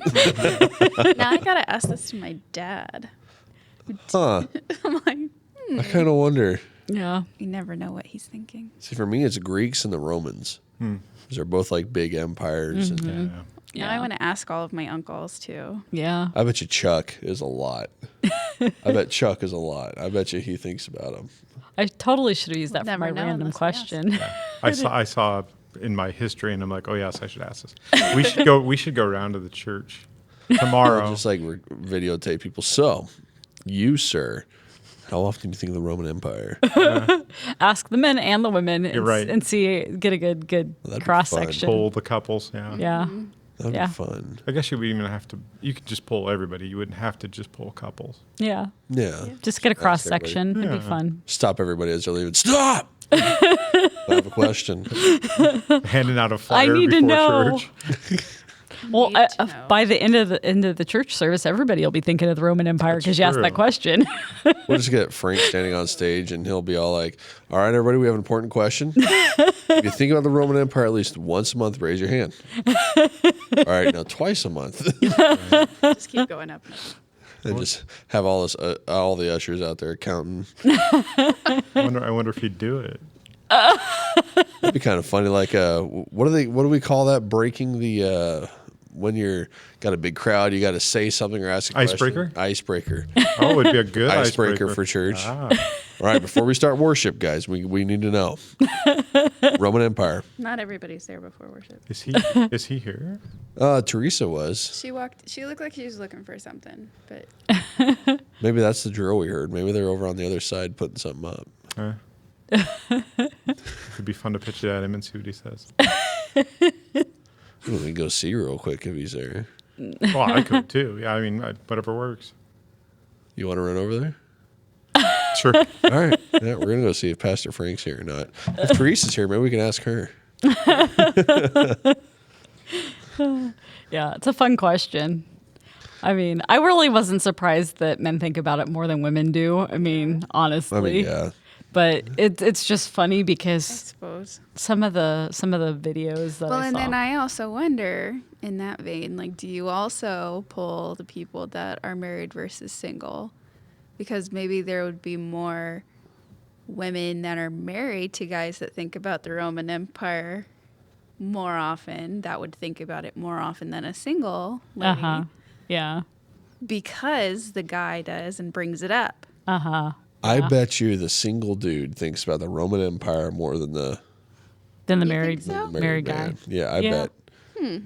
Now I gotta ask this to my dad. Huh. I'm like, I kind of wonder. Yeah. you never know what he's thinking. See, for me, it's Greeks and the Romans. 'Cause they're both like big empires. And Yeah. Now I want to ask all of my uncles too. Yeah. I bet you Chuck is a lot. I bet Chuck is a lot. I bet you he thinks about them. I totally should have used that for Never my know random unless we ask. question. I saw in my history, and I'm like, oh yes, I should ask this. We should go around to the church tomorrow. Just like videotape people. So, you, sir, how often do you think of the Roman Empire? Ask the men and the women You're right. and see, get a good That'd be cross fun. section. Pull the couples. Yeah. Yeah. That'd Yeah. be fun. I guess you would even have to. You could just pull everybody. You wouldn't have to just pull couples. Yeah. Yeah. Just get a cross everybody. section. It'd be Yeah. fun. Stop everybody as they're leaving. Stop! I have a question. Handing out a flyer need to before know. church. Well, Need to know. by the end of the church service, everybody will be thinking of the Roman Empire because you asked true. that question. We'll just get Frank standing on stage and he'll be all like, all right, everybody, we have an important question. If you think about the Roman Empire at least once a month, raise your hand. All right, now twice a month. Just keep going up. And just have all the ushers out there counting. I wonder if he'd do it. That'd be kind of funny. Like, what do we call that? Breaking the when you're got a big crowd, you got to say something or ask a Icebreaker? question. Icebreaker. Oh, it would be a good Icebreaker for church. Ah. All right, before we start worship, guys, we need to know. Roman Empire. Not everybody's there before worship. Is he here? Teresa was. She looked like she was looking for something, but Maybe that's the drill we heard. Maybe they're over on the other side putting something up. It'd be fun to pitch it at him and see what he says. Ooh, we can go see real quick if he's there. Well, I could too. Yeah, I mean, whatever works. You want to run over there? Sure. All right. Yeah, we're going to go see if Pastor Frank's here or not. If Teresa's here, maybe we can ask her. Yeah, it's a fun question. I mean, I really wasn't surprised that men think about it more than women do. I mean, honestly. I mean, yeah. But it's just funny I because suppose. some of the videos that Well, I and saw. then I also wonder, in that vein, like, do you also pull the people that are married versus single? Because maybe there would be more women that are married to guys that think about the Roman Empire more often, that would think about it more often than a single lady, Yeah. because the guy does and brings it up. I bet you the single dude thinks about the Roman Empire more than the Then the You married think so? married guy. man. Yeah, I Yeah. bet.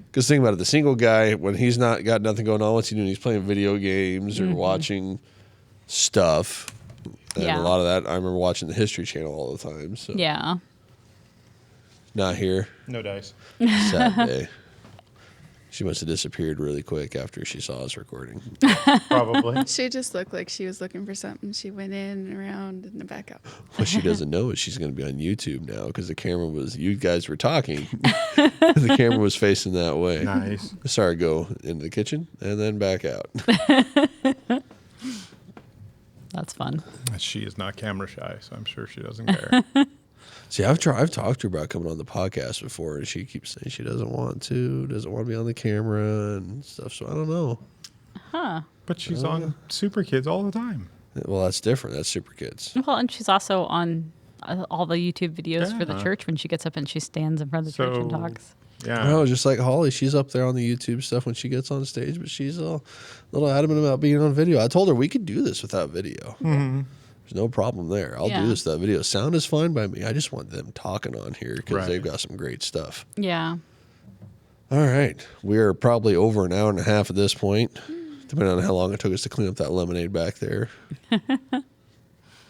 Because think about it, the single guy, when he's not got nothing going on, what's he doing? He's playing video games or watching stuff. And Yeah. a lot of that, I remember watching the History Channel all the time. So Yeah. not here. No dice. Sad day. She must have disappeared really quick after she saw us recording. Probably. She just looked like she was looking for something. She went in and around and then back out. What she doesn't know is she's going to be on YouTube now because the camera was, you guys were talking. The camera was facing that way. Nice. Sorry, go into the kitchen and then back out. That's fun. She is not camera shy, so I'm sure she doesn't care. See, I've talked to her about coming on the podcast before, and she keeps saying she doesn't want to be on the camera and stuff. So I don't know. But she's on Super Kids all the time. Well, that's different. That's Super Kids. Well, and she's also on all the YouTube videos for the Yeah. church when she gets up and she stands in front of the church and So- talks. Yeah. Oh, just like Holly, she's up there on the YouTube stuff when she gets on stage, but she's a little adamant about being on video. I told her we could do this without video. Mm-hmm. There's no problem there. I'll Yeah. do this without video. Sound is fine by me. I just want them talking on here because Right. they've got some great stuff. Yeah. All right. We are probably over an hour and a half at this point, depending on how long it took us to clean up that lemonade back there.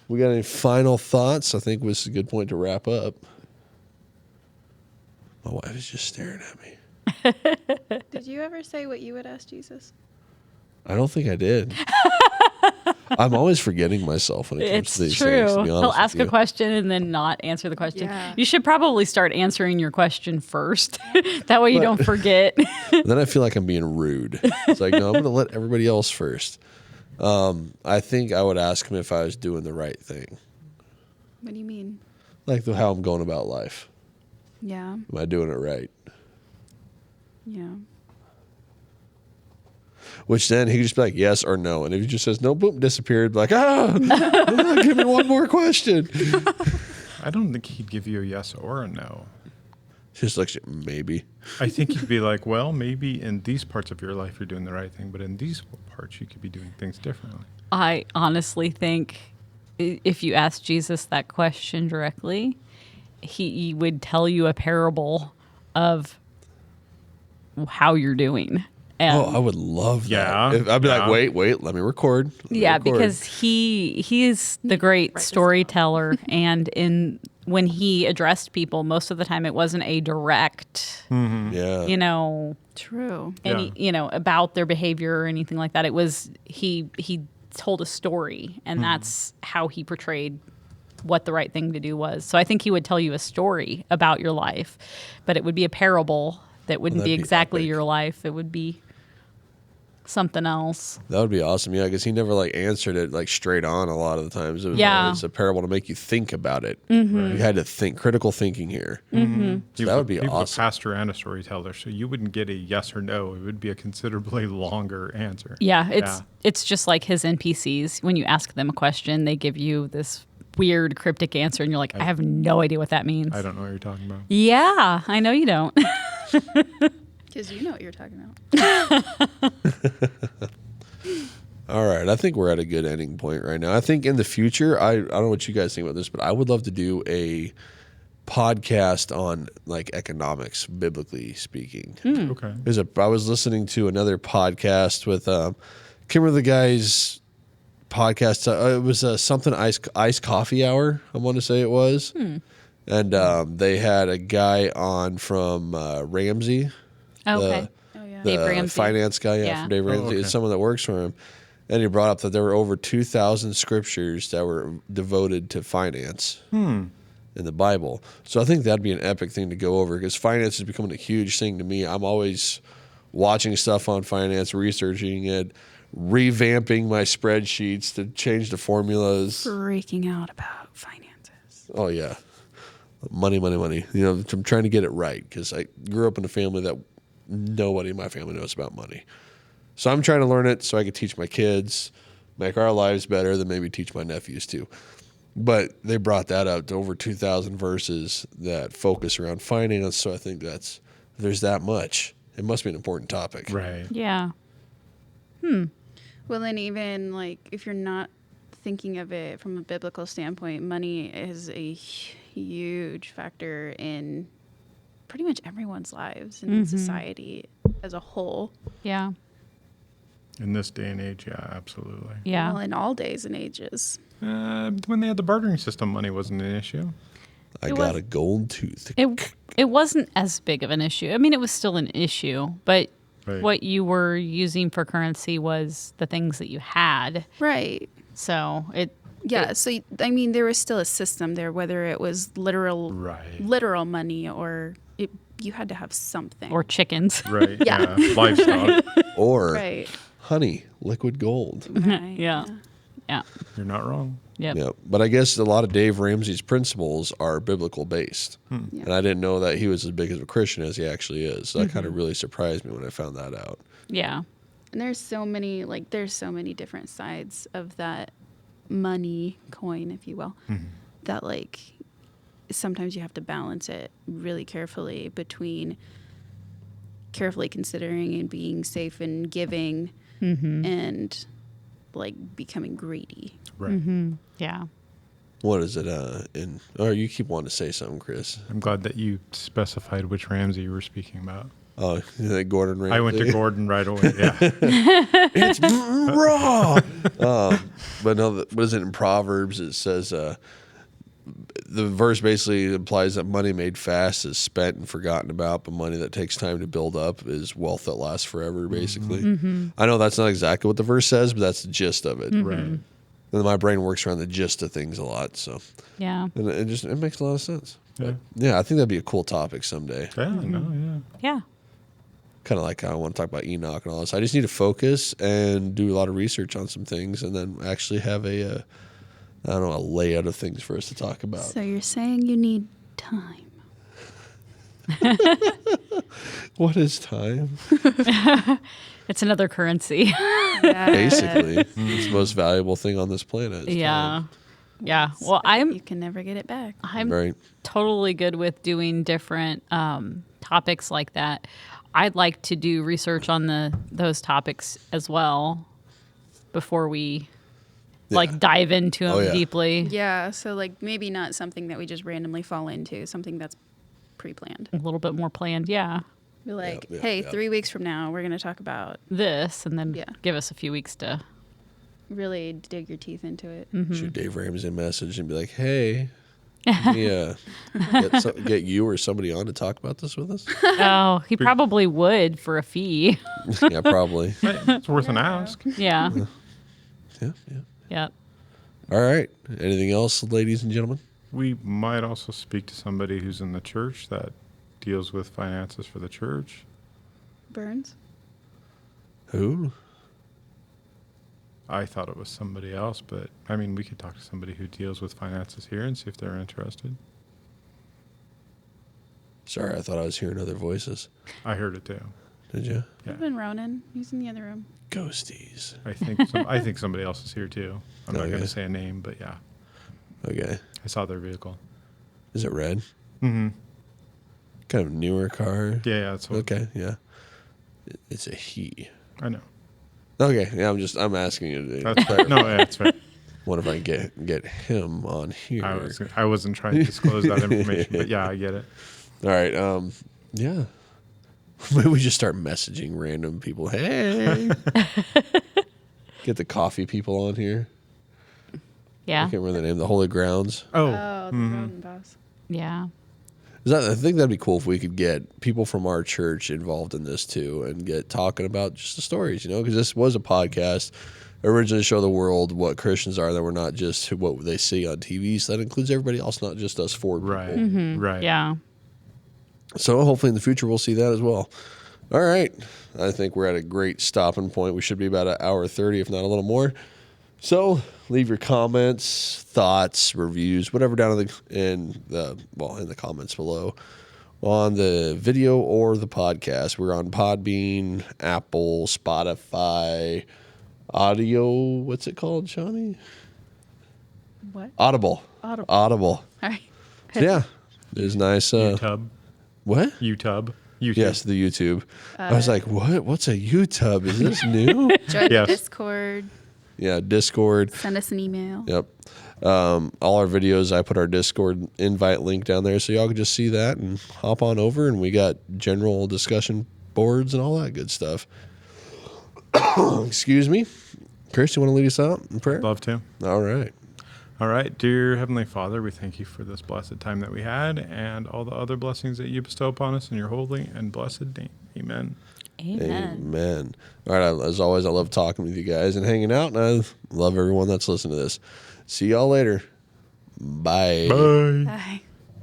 We got any final thoughts? I think this is a good point to wrap up. My wife is just staring at me. Did you ever say what you would ask Jesus? I don't think I did. I'm always forgetting myself when it comes It's to these true. things. To be honest He'll ask with a you. question and then not answer the question. Yeah. You should probably start answering your question first. That way you don't forget. Then I feel like I'm being rude. It's like, no, I'm going to let everybody else first. I think I would ask him if I was doing the right thing, What do you mean? like how I'm going about life. Yeah. Am I doing it right? Yeah. Which then he could just be like, yes or no. And if he just says no, boom, disappeared. Like, give me one more question. I don't think he'd give you a yes or a no. Just like, maybe. I think he'd be like, well, maybe in these parts of your life you're doing the right thing, but in these parts you could be doing things differently. I honestly think if you ask Jesus that question directly, he would tell you a parable of how you're doing. And Oh, I would love that. Yeah, I'd be yeah. like, wait, let me record. Let me yeah, record. because he is the great storyteller, and when he addressed people, most of the time it wasn't a direct, Yeah. True. about their behavior or anything like that. It was he told a story, and that's how he portrayed what the right thing to do was. So I think he would tell you a story about your life, but it would be a parable that wouldn't be that'd be exactly epic. your life. It would be something else. That would be awesome. Yeah, because he never answered it straight on a lot of the times. It was Yeah. always a parable to make you think about it. You had to think, critical thinking here. So that would be He was a awesome. pastor and a storyteller, so you wouldn't get a yes or no. It would be a considerably longer answer. Yeah, it's just like his NPCs. When you ask them a question, they give you this weird cryptic answer, and you're like, I have no idea what that means. I don't know what you're talking about. Yeah, I know you don't. Because you know what you're talking about. All right. I think we're at a good ending point right now. I think in the future, I don't know what you guys think about this, but I would love to do a podcast on economics, biblically speaking. Okay. I was listening to another podcast with can't remember the guy's podcast. It was something iced coffee hour, I want to say it was. And they had a guy on from Ramsey. Okay. Oh, yeah. Dave The Ramsey. finance guy, Yeah. from Dave Ramsey. okay. It's someone that works for him. And he brought up that there were over 2,000 scriptures that were devoted to finance in the Bible. So I think that'd be an epic thing to go over because finance is becoming a huge thing to me. I'm always watching stuff on finance, researching it, revamping my spreadsheets to change the formulas. Freaking out about finances. Oh, yeah. Money. I'm trying to get it right because I grew up in a family that nobody in my family knows about money. So I'm trying to learn it so I could teach my kids, make our lives better, then maybe teach my nephews too. But they brought that up to over 2,000 verses that focus around finance. So I think there's that much. It must be an important topic. Right. Yeah. Well, then even if you're not thinking of it from a biblical standpoint, money is a huge factor in pretty much everyone's lives and in society as a whole. Yeah. In this day and age, yeah, absolutely. Yeah. Well, in all days and ages. When they had the bartering system, money wasn't an issue. I It got was- a gold tooth. It wasn't as big of an issue. I mean, it was still an issue, but Right. what you were using for currency was the things that you had. Right. So Yeah. So, there was still a system there, whether it was literal money or you had to have something. or chickens. Right. Yeah. Livestock. Or right. honey, liquid gold. Right. Yeah. Yeah. You're not wrong. Yep. Yeah, but I guess a lot of Dave Ramsey's principles are biblical based, Yeah. and I didn't know that he was as big of a Christian as he actually is. So that kind of really surprised me when I found that out. Yeah. And there's so many different sides of that money coin, if you will, that sometimes you have to balance it really carefully between carefully considering and being safe and giving and becoming greedy. Right. Yeah. What is it? You keep wanting to say something, Chris. I'm glad that you specified which Ramsey you were speaking about. Oh, you think Gordon Ramsay. I went to Gordon right away. Yeah. It's raw. But no, what is it in Proverbs? It says the verse basically implies that money made fast is spent and forgotten about, but money that takes time to build up is wealth that lasts forever, basically. I know that's not exactly what the verse says, but that's the gist of it. Right. And my brain works around the gist of things a lot, so Yeah. and it makes a lot of sense. Yeah. Yeah, I think that'd be a cool topic someday. Yeah, no, yeah. Yeah. Kind of like how I want to talk about Enoch and all this. I just need to focus and do a lot of research on some things, and then actually have a layout of things for us to talk about. So you're saying you need time. What is time? It's another currency. Basically, it's the most valuable thing on this planet. is Yeah. time. Yeah. Well, You can never get it back. I'm Right. totally good with doing different topics like that. I'd like to do research on those topics as well before we like dive into them yeah. deeply. Yeah, so like maybe not something that we just randomly fall into, something that's pre-planned. A little bit more planned. Yeah. Be like, yeah, hey, yeah. 3 weeks from now, we're going to talk about This and then Yeah. give us a few weeks to. really dig your teeth into it. Shoot Dave Ramsey a message and be like, "Hey, yeah, get you or somebody on to talk about this with us." Oh, he probably would for a fee. Yeah, probably. Hey, it's worth an ask. Yeah. Yeah, yeah. Yep. All right. Anything else, ladies and gentlemen? We might also speak to somebody who's in the church that deals with finances for the church. Burns? Who? I thought it was somebody else, but I mean, we could talk to somebody who deals with finances here and see if they're interested. Sorry, I thought I was hearing other voices. I heard it too. Did you? Yeah. Even Ronan. He's in the other room. Ghosties. I think somebody else is here too. I'm not going Okay. to say a name, but yeah, Okay. I saw their vehicle. Is it red? Mm-hmm. Kind of newer car. Yeah, that's what. Okay. Yeah. It's a he. I know. Okay. Yeah. I'm asking you to That's right. No, yeah, that's right. what if I get him on here? I wasn't trying to disclose that information, but yeah, I get it. All right. Yeah. Maybe we just start messaging random people. Hey. Get the coffee people on here. I Yeah. can't remember the name. The Holy Grounds. Oh, The Ronan boss. Yeah. I think that'd be cool if we could get people from our church involved in this too, and get talking about just the stories, because this was a podcast originally to show the world what Christians are, that we're not just what they see on TV. So that includes everybody else, not just us four right, people. right. Yeah. So hopefully in the future we'll see that as well. All right. I think we're at a great stopping point. We should be about an hour 30, if not a little more. So leave your comments, thoughts, reviews, whatever down in the comments below on the video or the podcast. We're on Podbean, Apple, Spotify, Audio. What's it called, Shaunie? What? Audible. Audible. Audible. All right. So yeah, it is nice. YouTube. What? YouTube. Yes, the YouTube. I was like, what? What's a YouTube? Is this new? Join the Yes. Discord. Yeah, Discord. Send us an email. Yep. All our videos, I put our Discord invite link down there, so y'all can just see that and hop on over. And we got general discussion boards and all that good stuff. Excuse me. Chris, you want to lead us out in prayer? Love to. All right. All right, dear Heavenly Father, we thank you for this blessed time that we had and all the other blessings that you bestow upon us in your holy and blessed name. Amen. Amen. Amen. All right. As always, I love talking with you guys and hanging out, and I love everyone that's listening to this. See y'all later. Bye. Bye. Bye.